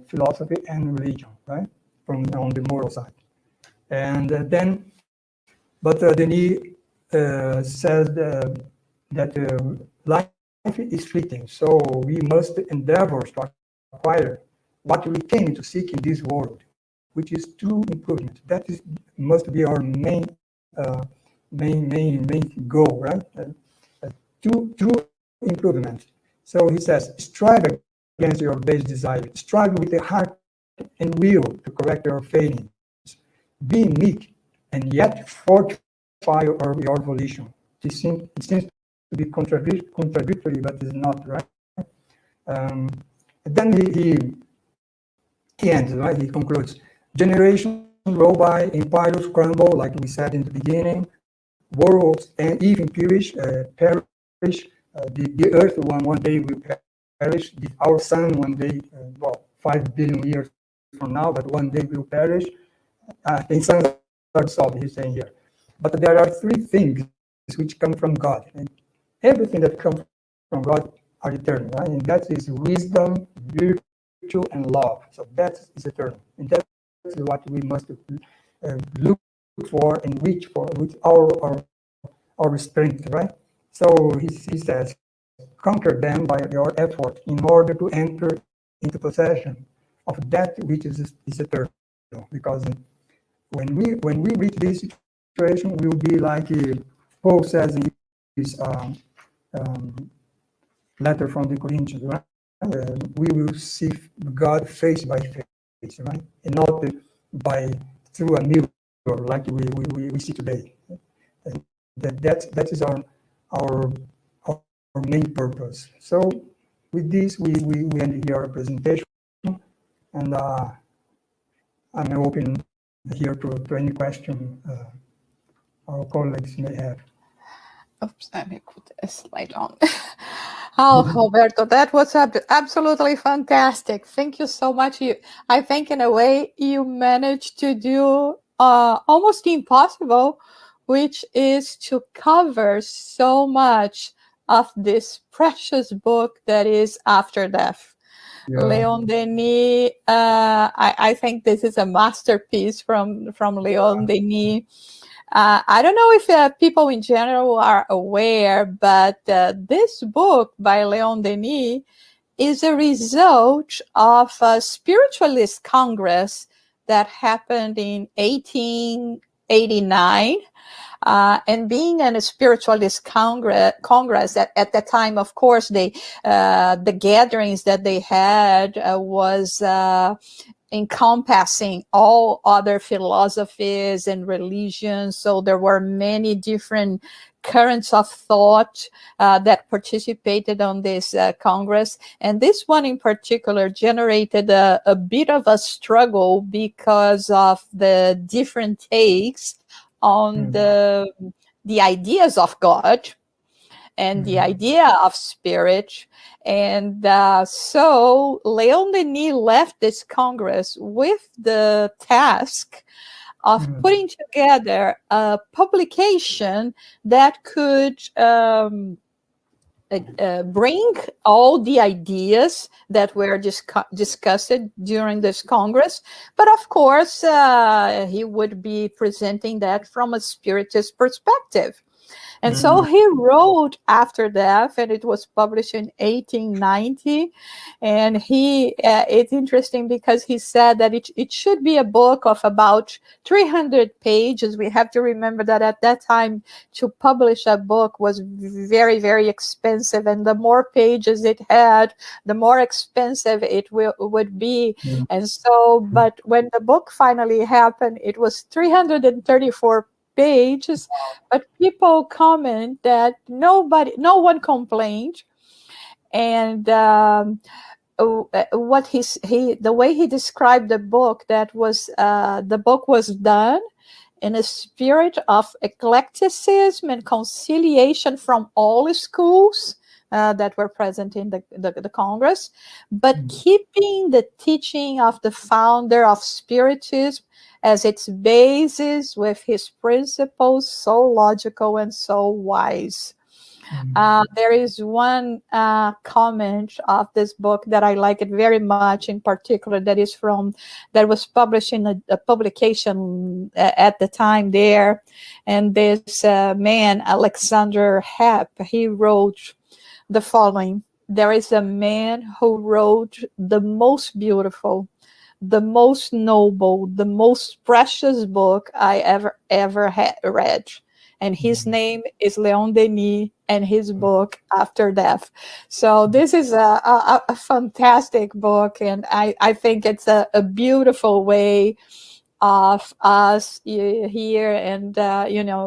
philosophy, and religion, right? On the moral side. And then Denis says that life is fleeting, so we must endeavor to acquire what we came to seek in this world, which is true improvement. That must be our main goal, right? True improvement. So he says, strive against your base desire. Strive with the heart and will to correct your failings. Be meek and yet fortify your volition. It seems to be contradictory, but it's not, right? Then he ends, right? He concludes. Generation roll by, empires crumble, like we said in the beginning. Worlds and even perish. The earth one day will perish. Our sun one day, 5 billion years from now, but one day will perish. The suns are dissolved, he's saying here. But there are three things which come from God. And everything that comes from God are eternal, right? And that is wisdom, virtue, and love. So that is eternal. And that is what we must look for and reach for with our strength, right? So he says, conquer them by your effort in order to enter into possession of that which is eternal. Because when we reach this situation, we will be like Paul says in his letter from the Corinthians, right? We will see God face by face, right? And not through a mirror like we see today. And that is our main purpose. So with this, we end here our presentation, and I'm open here to any question our colleagues may have. Oops, let me put a slide on. Oh, Roberto, that was absolutely fantastic. Thank you so much. I think in a way you managed to do almost impossible, which is to cover so much of this precious book that is After Death. Yeah. Leon Denis, I think this is a masterpiece from Leon Denis. I don't know if people in general are aware, but this book by Leon Denis is a result of a spiritualist congress that happened in 1889. And being in a spiritualist congress at that time, of course, the gatherings that they had was encompassing all other philosophies and religions. So there were many different currents of thought that participated on this Congress. And this one in particular generated a bit of a struggle because of the different takes on the ideas of God and the idea of spirit. And so Leon Denis left this Congress with the task of putting together a publication that could bring all the ideas that were discussed during this Congress. But of course, he would be presenting that from a spiritist perspective. And so he wrote After Death, and it was published in 1890. And it's interesting because he said that it should be a book of about 300 pages. We have to remember that at that time, to publish a book was very, very expensive. And the more pages it had, the more expensive it would be. And so, but when the book finally happened, it was 334 pages, but people comment that no one complained, and the way he described the book, that was the book was done in a spirit of eclecticism and conciliation from all schools that were present in the Congress, but keeping the teaching of the founder of Spiritism as its basis, with his principles so logical and so wise. There is one comment of this book that I like it very much, in particular, that was published in a publication at the time there. And this man, Alexander Hepp, he wrote the following: there is a man who wrote the most beautiful, the most noble, the most precious book I ever read. And his name is Leon Denis, and his book After Death. So this is a fantastic book, and I think it's a beautiful way of us here and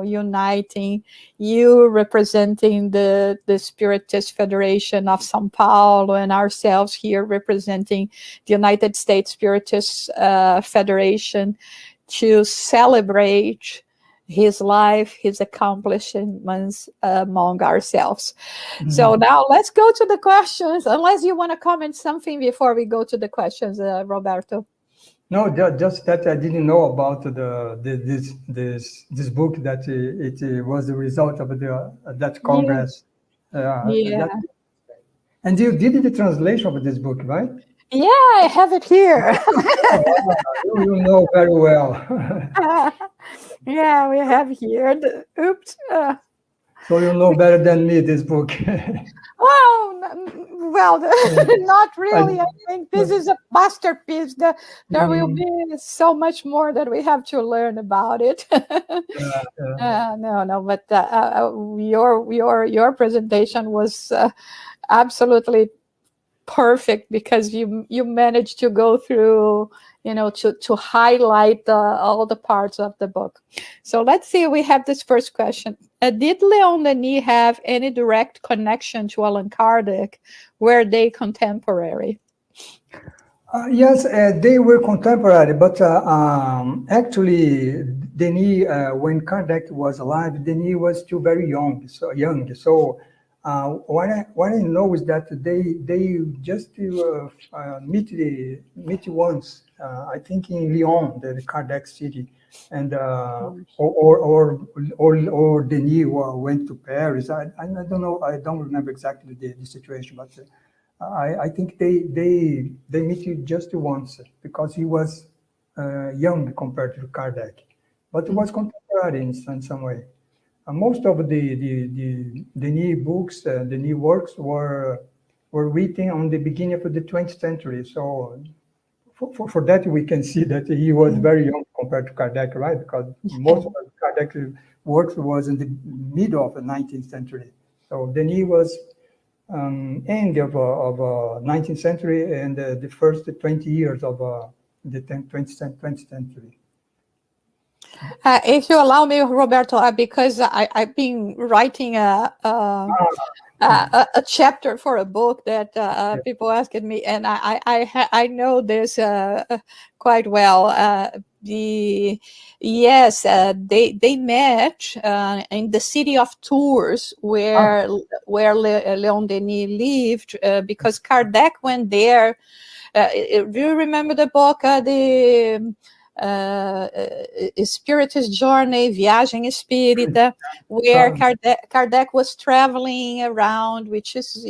uniting, you representing the Spiritist Federation of São Paulo, and ourselves here representing the United States Spiritist Federation, to celebrate his life, his accomplishments among ourselves. So now let's go to the questions, unless you want to comment something before we go to the questions, Roberto. No, just that I didn't know about this book, that it was the result of that Congress. And you did the translation of this book, right? Yeah, I have it here. You know very well. Yeah, we have here. Oops. So you know better than me this book. Well, not really. I think this is a masterpiece. There will be so much more that we have to learn about it. No, but your presentation was absolutely perfect, because you managed to go through, to highlight all the parts of the book. So let's see, we have this first question. Did Leon Denis have any direct connection to Allan Kardec? Were they contemporary? Yes, they were contemporary, but actually, Denis, when Kardec was alive, Denis was still very young. So what I know is that they just meet once. I think in Lyon, the Kardec city, and or Denis went to Paris. I don't know. I don't remember exactly the situation, but I think they meet just once because he was young compared to Kardec, but it was contemporary in some way. Most of the Denis books, the Denis works were written on the beginning of the 20th century. So for that, we can see that he was very young compared to Kardec, right? Because most of Kardec works was in the middle of the 19th century. So Denis was end of 19th century and the first 20 years of the 20th century. If you allow me, Roberto, because I've been writing a chapter for a book that people asked me, and I know this quite well. They met in the city of Tours, where Leon Denis lived, because Kardec went there. Do you remember the book, the Spiritist Journey, Viagem Espírita, where Kardec was traveling around, which is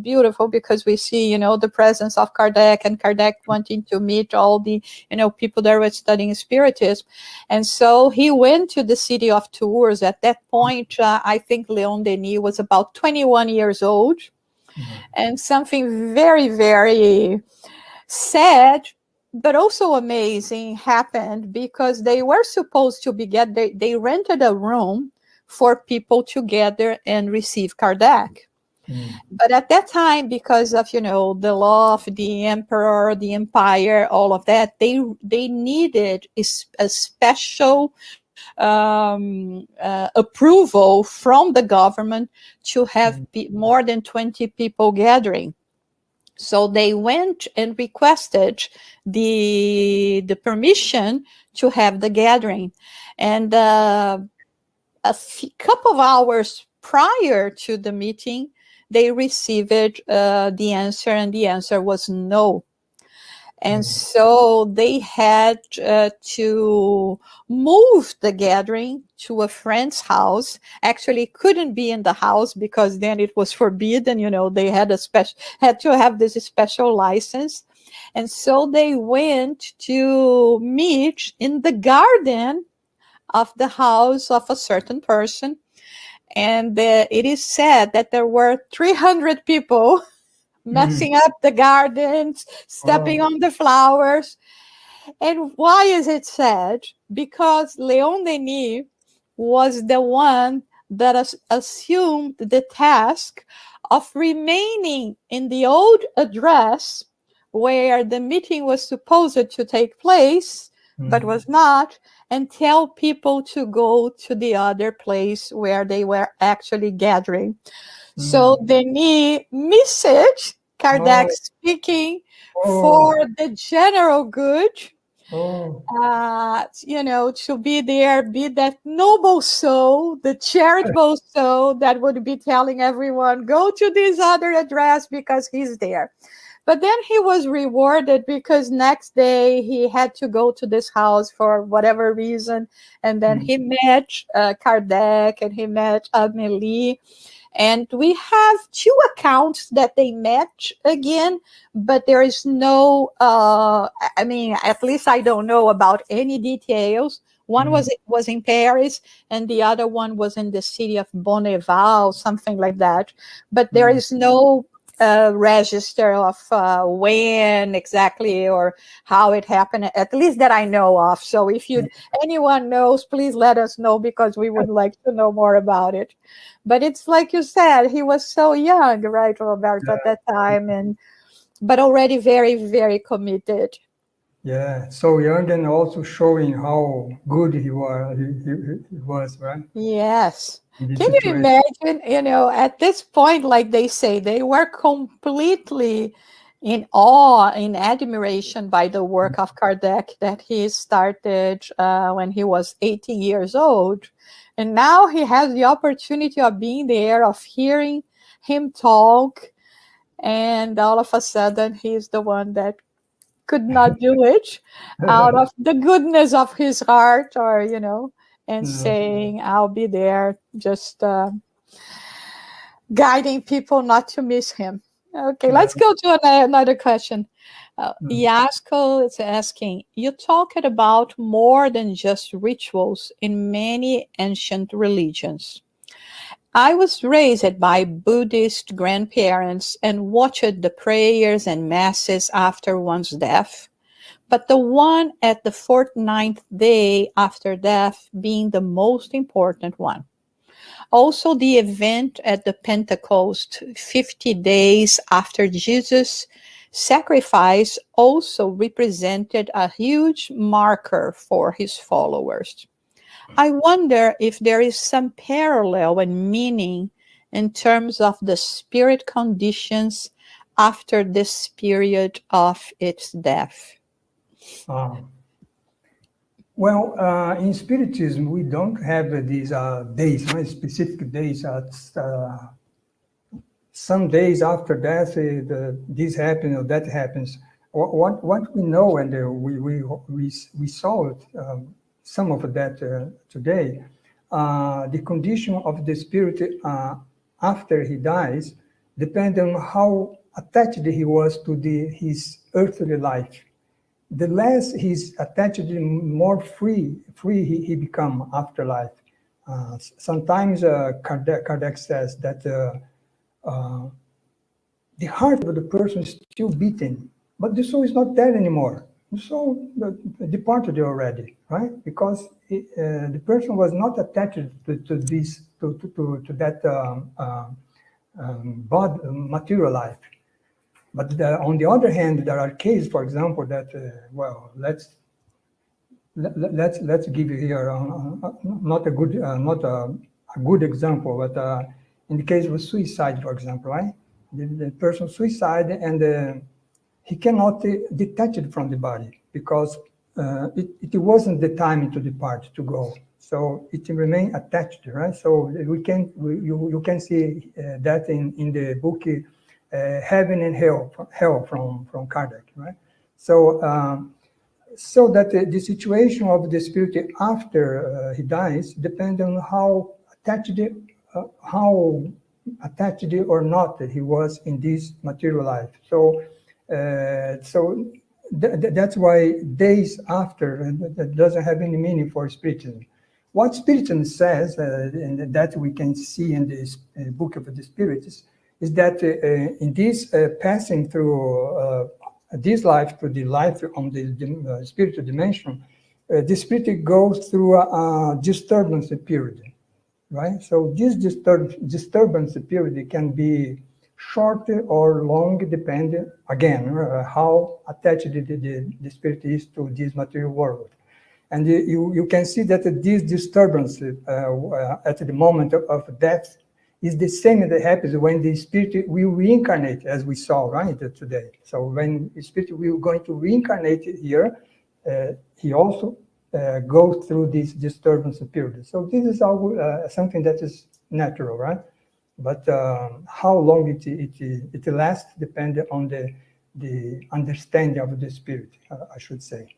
beautiful because we see, the presence of Kardec and Kardec wanting to meet all the, people that were studying Spiritism. And so he went to the city of Tours. At that point, I think Leon Denis was about 21 years old. And something very, very sad but also amazing happened, because they were supposed to they rented a room for people to gather and receive Kardec. But at that time, because of, the law of the emperor, the empire, all of that, they needed a special approval from the government to have more than 20 people gathering. So they went and requested the permission to have the gathering. And a couple of hours prior to the meeting, they received the answer, and the answer was no. And so they had to move the gathering to a friend's house. Actually, couldn't be in the house because then it was forbidden. They had had to have this special license. And so they went to meet in the garden of the house of a certain person. And it is said that there were 300 people messing up the gardens, stepping on the flowers. And why is it sad? Because Leon Denis was the one that assumed the task of remaining in the old address where the meeting was supposed to take place, but was not, and tell people to go to the other place where they were actually gathering. So Denis messaged Kardec speaking for the general good, to be there, be that noble soul, the charitable soul that would be telling everyone, go to this other address because he's there. But then he was rewarded because next day he had to go to this house for whatever reason. And then he met Kardec and he met Amélie. And we have two accounts that they met again, but there is no, at least I don't know about any details. One was in Paris, and the other one was in the city of Bonneval, something like that. But there is no register of when exactly or how it happened, at least that I know of. So if anyone knows, please let us know, because we would like to know more about it. But it's like you said, he was so young, right, Roberto, at that time, but already very, very committed. Yeah, so young, and also showing how good he was, right? Yes. Can you imagine, at this point, like they say, they were completely in awe, in admiration by the work of Kardec that he started when he was 18 years old. And now he has the opportunity of being there, of hearing him talk, and all of a sudden he's the one that could not do it out of the goodness of his heart, or and saying, I'll be there, just guiding people not to miss him. Okay, let's go to another question. Yasko is asking, you talked about more than just rituals in many ancient religions. I was raised by Buddhist grandparents and watched the prayers and masses after one's death, but the one at the 49th day after death being the most important one. Also, the event at the Pentecost, 50 days after Jesus' sacrifice, also represented a huge marker for his followers. I wonder if there is some parallel and meaning in terms of the spirit conditions after this period of its death. Well, in Spiritism, we don't have these days, specific days. Some days after death, this happens or that happens. What we know, and we saw it, some of that today, the condition of the spirit after he dies depends on how attached he was to his earthly life. The less he's attached, the more free he become after life. Sometimes Kardec says that the heart of the person is still beating, but the soul is not there anymore. The soul departed already, right? Because the person was not attached to that material life. But on the other hand, there are cases, for example, that let's give you here not a good example, but in the case of suicide, for example, right? The person suicide and he cannot detach it from the body because it wasn't the time to depart, to go. So it remains attached, right? So you can see that in the book Heaven and Hell from Kardec, right? So so that the situation of the spirit after he dies depends on how attached or not he was in this material life. So that's why days after that doesn't have any meaning for Spiritism. What Spiritism says, and that we can see in this book of the Spirits, is that in this passing through this life to the life on the spiritual dimension, the spirit goes through a disturbance period, right? So this disturbance period can be short or long, depending, again, how attached the spirit is to this material world. And you can see that this disturbance at the moment of death is the same that happens when the spirit will reincarnate, as we saw, right, today. So when the spirit will going to reincarnate here, he also goes through this disturbance period. So this is something that is natural, right? But how long it lasts depends on the understanding of the spirit, I should say.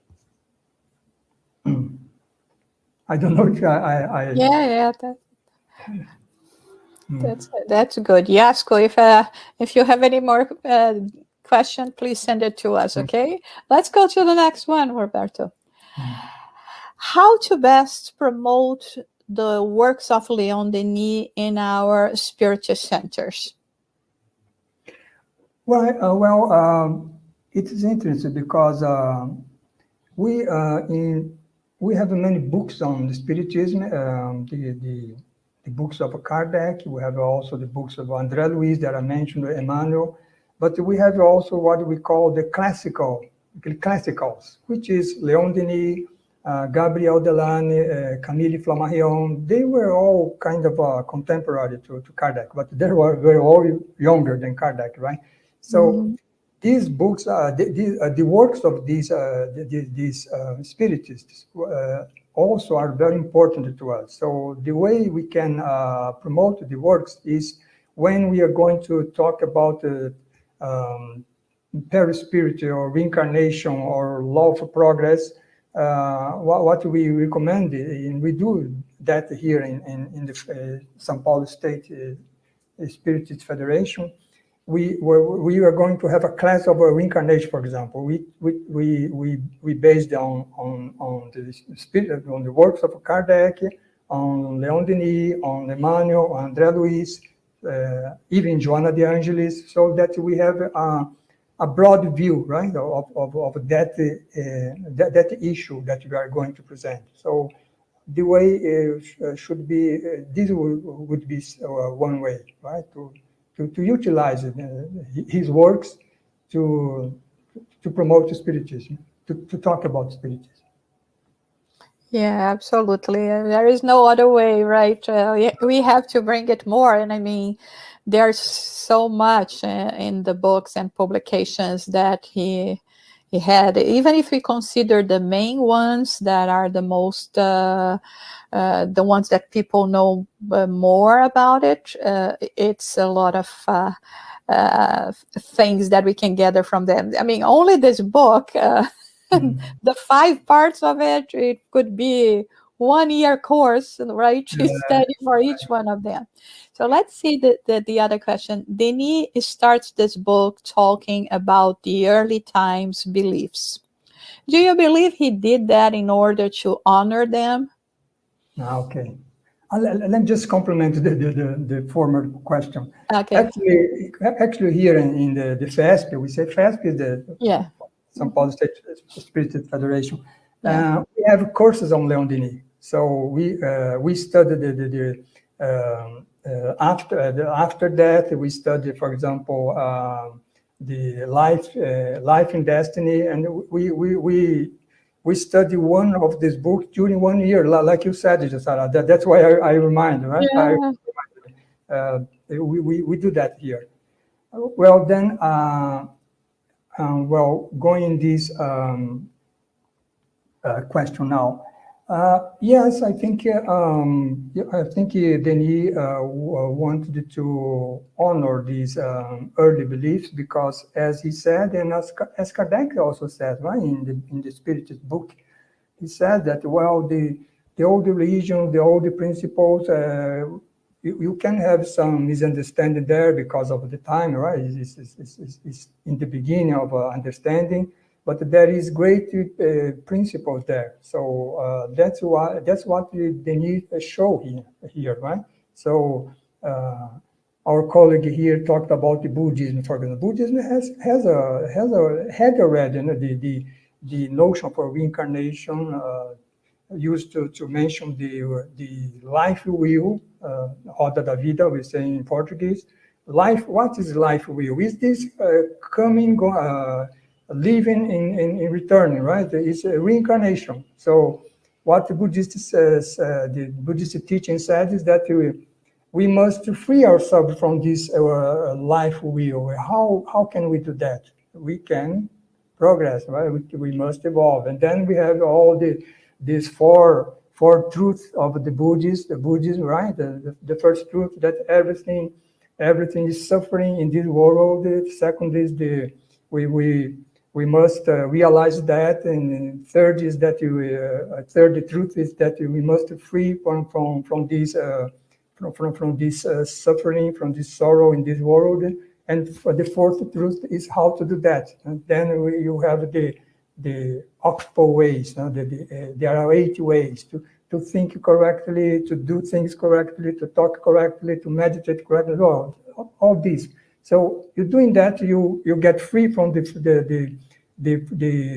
I don't know if I Yeah. That's good. Yasko, if you have any more question, please send it to us, okay? Let's go to the next one, Roberto. How to best promote the works of Leon Denis in our spiritist centers? Well, it is interesting because we have many books on the Spiritism, the books of Kardec. We have also the books of André Luiz that I mentioned, Emmanuel. But we have also what we call the classicals, which is Leon Denis, Gabriel Delane, Camille Flammarion. They were all kind of contemporary to Kardec, but they were all younger than Kardec, right? So these books, the works of these spiritists also are very important to us. So the way we can promote the works is when we are going to talk about perispirit or reincarnation or law of progress, what we recommend, and we do that here in the São Paulo State Spiritist Federation, we are going to have a class of reincarnation, for example. We based on the spirit, on the works of Kardec, on Leon Denis, on Emmanuel, on André Luiz, even Joana de Angelis, so that we have a broad view, right, of that issue that we are going to present. So the way should be, this would be one way, right, to utilize his works to promote Spiritism, to talk about Spiritism. Yeah, absolutely. There is no other way, right? We have to bring it more. And I mean, there's so much in the books and publications that he had. Even if we consider the main ones that are the most, the ones that people know more about it, it's a lot of things that we can gather from them. I mean, only this book, the 5 parts of it, it could be 1-year course, right, to study for each one of them. So let's see the other question. Denis starts this book talking about the early times beliefs. Do you believe he did that in order to honor them? Okay. Let me just complement the former question. Okay. Actually here in the FESP, we say FESP is the São Paulo State Spiritist Federation. We have courses on Leon Denis. So we studied after that we studied, for example, the life in destiny, and we study one of this book during 1 year, like you said, Sarah. That's why I remind, right? Yeah. We do that here. Well, then, going this question now. Yes, I think Denis wanted to honor these early beliefs because, as he said, and as Kardec also said, right, in the Spiritist book, he said that, well, the old religion, the old principles, you can have some misunderstanding there because of the time, right? It's in the beginning of understanding. But there is great principles there. So that's what Denis show here, right? So our colleague here talked about the Buddhism. For example, Buddhism had already, you know, the notion for reincarnation, used to mention the life will, roda da vida, we say in Portuguese. Life. What is life will? Is this coming? Living in returning, right? It's a reincarnation. So what the Buddhist teaching said is that we must free ourselves from this life wheel. How can we do that? We can progress, right? We must evolve. And then we have all these four truths of the Buddhism, right? The first truth that everything is suffering in this world. The second is we must realize that, and third is that third truth is that we must free from this suffering, from this sorrow in this world. And for the fourth truth is how to do that. And then you have the octuple ways. There are 8 ways to think correctly, to do things correctly, to talk correctly, to meditate correctly. All this. So you're doing that, you get free from the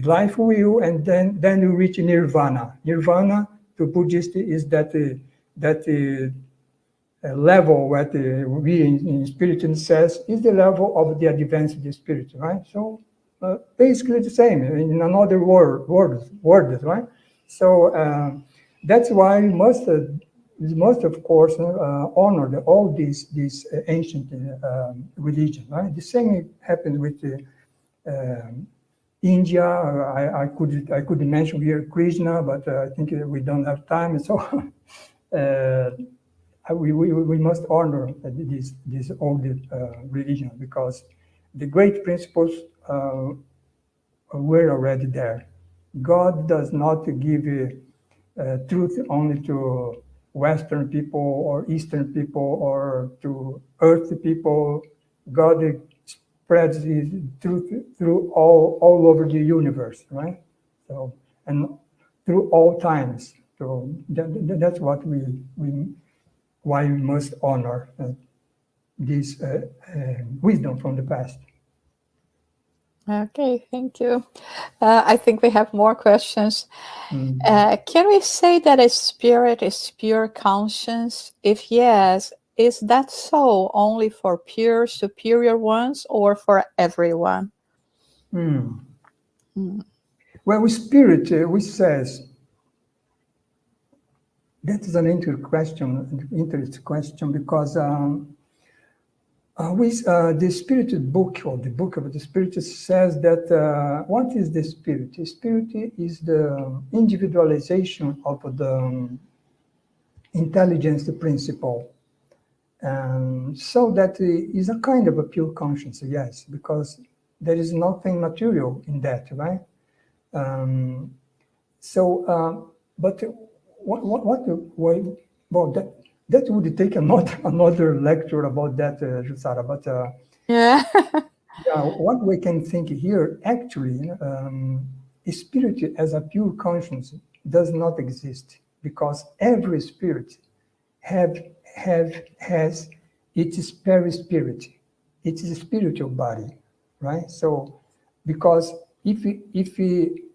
life wheel, and then you reach nirvana. Nirvana to Buddhist is that level what we in Spiritism says is the level of the advanced spirit, right? So basically the same in another words, right? So that's why we must of course honor all these ancient religions, right? The same happened with India. I could mention here Krishna, but I think we don't have time. So we must honor this old religion, because the great principles were already there. God does not give truth only to Western people or Eastern people or to Earth people. God spreads His truth through all over the universe, right? So, and through all times. So that's what why we must honor this wisdom from the past. Okay, thank you. I think we have more questions. Can we say that a spirit is pure conscience? If yes, is that so only for pure superior ones or for everyone? Well, with spirit, which says, that is an interesting question, because with the Spirit book, or the book of the Spirit, says that what is the Spirit? The Spirit is the individualization of the intelligence principle. And so that is a kind of a pure conscience, yes, because there is nothing material in that, right? But well, that would take another lecture about that, Jusara. But yeah, what we can think here, actually, spirit as a pure conscience does not exist, because every spirit has its perispirit, its spiritual body, right? So, because if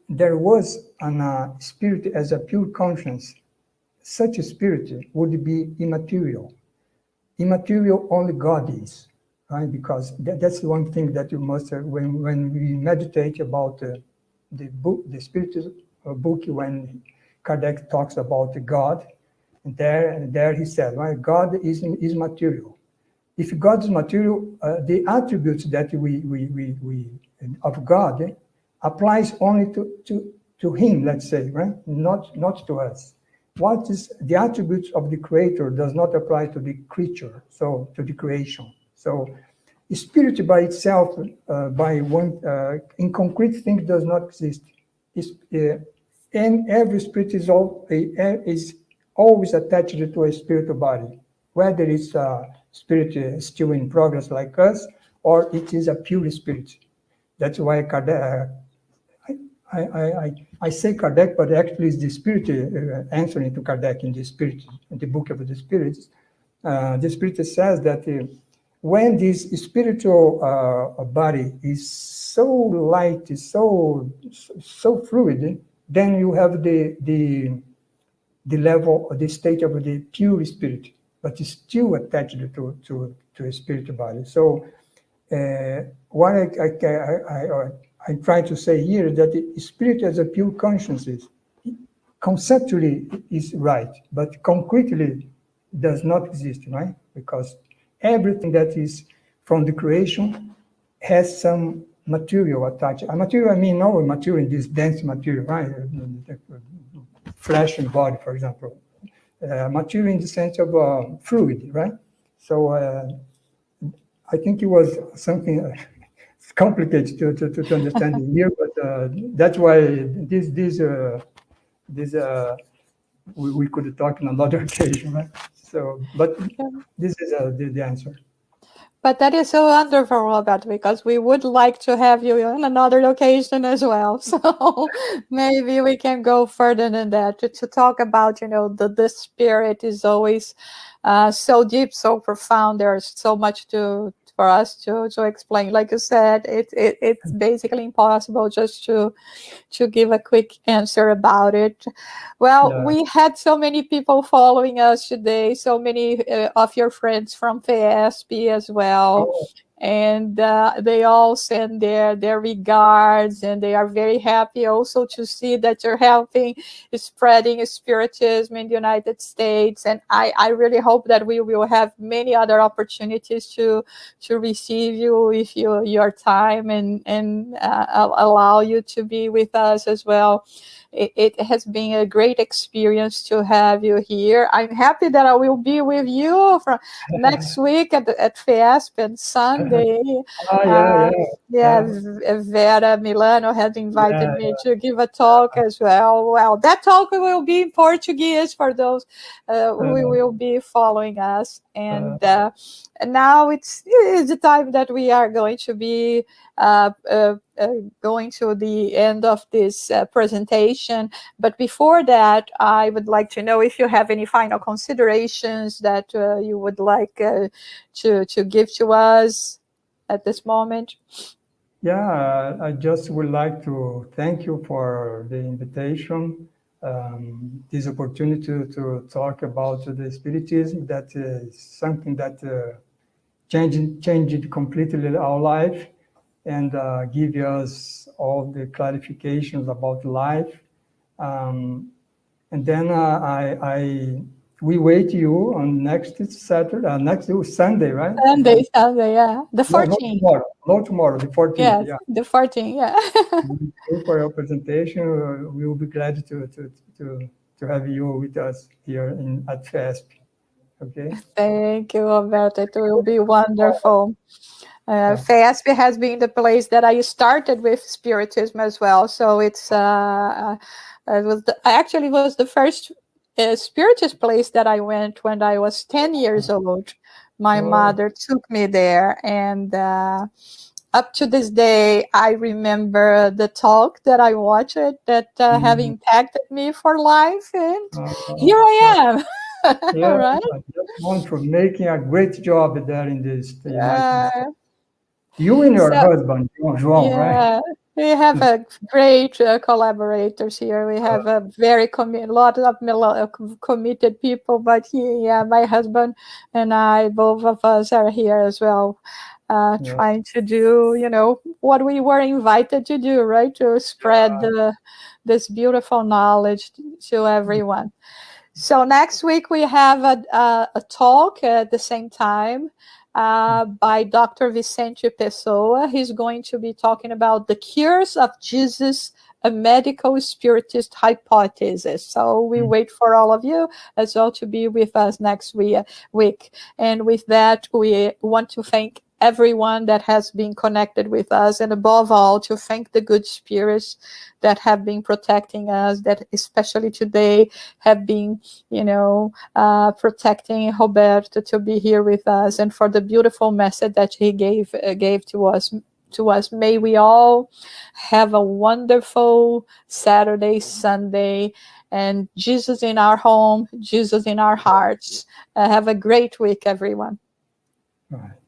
there was a spirit as a pure conscience, such a spirit would be immaterial. Immaterial only God is, right? Because that's one thing that you must, when we meditate about the book, the Spirit book, when Kardec talks about God, and there he said, right, God is material. If God is material, the attributes that we of God applies only to Him, let's say, right? Not to us. What is the attributes of the Creator does not apply to the creature, so to the creation. So, the spirit by itself, by one in concrete things, does not exist. And every spirit is always attached to a spiritual body, whether it's a spirit still in progress like us, or it is a pure spirit. That's why Kardec, I say Kardec, but actually it's the Spirit answering to Kardec in the Spirit, in the book of the Spirits. The Spirit says that when this spiritual body is so light, so fluid, then you have the level, the state of the pure spirit, but it's still attached to a spiritual body. So what I try to say here is that the spirit as a pure conscience conceptually is right, but concretely does not exist, right? Because everything that is from the creation has some material attached. Material, I mean, no material in this dense material, right? Flesh and body, for example. Material in the sense of fluid, right? So I think it was something complicated to understand here, but that's why we could talk on another occasion, right? So, but this is the answer. But that is so wonderful, Robert, because we would like to have you on another occasion as well. So maybe we can go further than that to talk about, the spirit is always so deep, so profound. There's so much for us to explain. Like you said, it's basically impossible just to give a quick answer about it. Well, we had so many people following us today, so many of your friends from FESP as well. Oh. And they all send their regards, and they are very happy also to see that you're helping spreading spiritism in the United States. And I really hope that we will have many other opportunities to receive you with your time and allow you to be with us as well it has been a great experience to have you here. I'm happy that I will be with you from next week at FESP and Sunday. Vera Milano has invited me to give a talk as well. Well, that talk will be in Portuguese for those who will be following us. And now it's the time that we are going to be going to the end of this presentation. But before that, I would like to know if you have any final considerations that you would like to give to us at this moment. Yeah, I just would like to thank you for the invitation, this opportunity to talk about the Spiritism. That is something that changed completely our life and give us all the clarifications about life. And then we wait you on next Saturday, next Sunday, right? Sunday, yeah. The 14th. No, tomorrow, the 14th. Yes, yeah. The 14th, yeah. For your presentation, we will be glad to have you with us here at FESP. Okay. Thank you, Roberto. It will be wonderful. FESP has been the place that I started with Spiritism as well. So it's actually was the first Spiritist place that I went when I was 10 years old. My mother took me there, and up to this day, I remember the talk that I watched that have impacted me for life, and here I am. Right? I just want for making a great job there in this United States. You and your husband, João, right? We have a great collaborators here. We have a very lot of committed people, but my husband and I, both of us are here as well, trying to do, what we were invited to do, right? To spread this beautiful knowledge to everyone. So next week we have a talk at the same time by Dr. Vicente Pessoa. He's going to be talking about the cures of Jesus, a medical spiritist hypothesis. So we wait for all of you as well to be with us next week. And with that, we want to thank everyone that has been connected with us, and above all, to thank the good spirits that have been protecting us, that especially today have been, protecting Roberto to be here with us, and for the beautiful message that he gave to us. May we all have a wonderful Saturday, Sunday, and Jesus in our home, Jesus in our hearts. Have a great week, everyone. All right.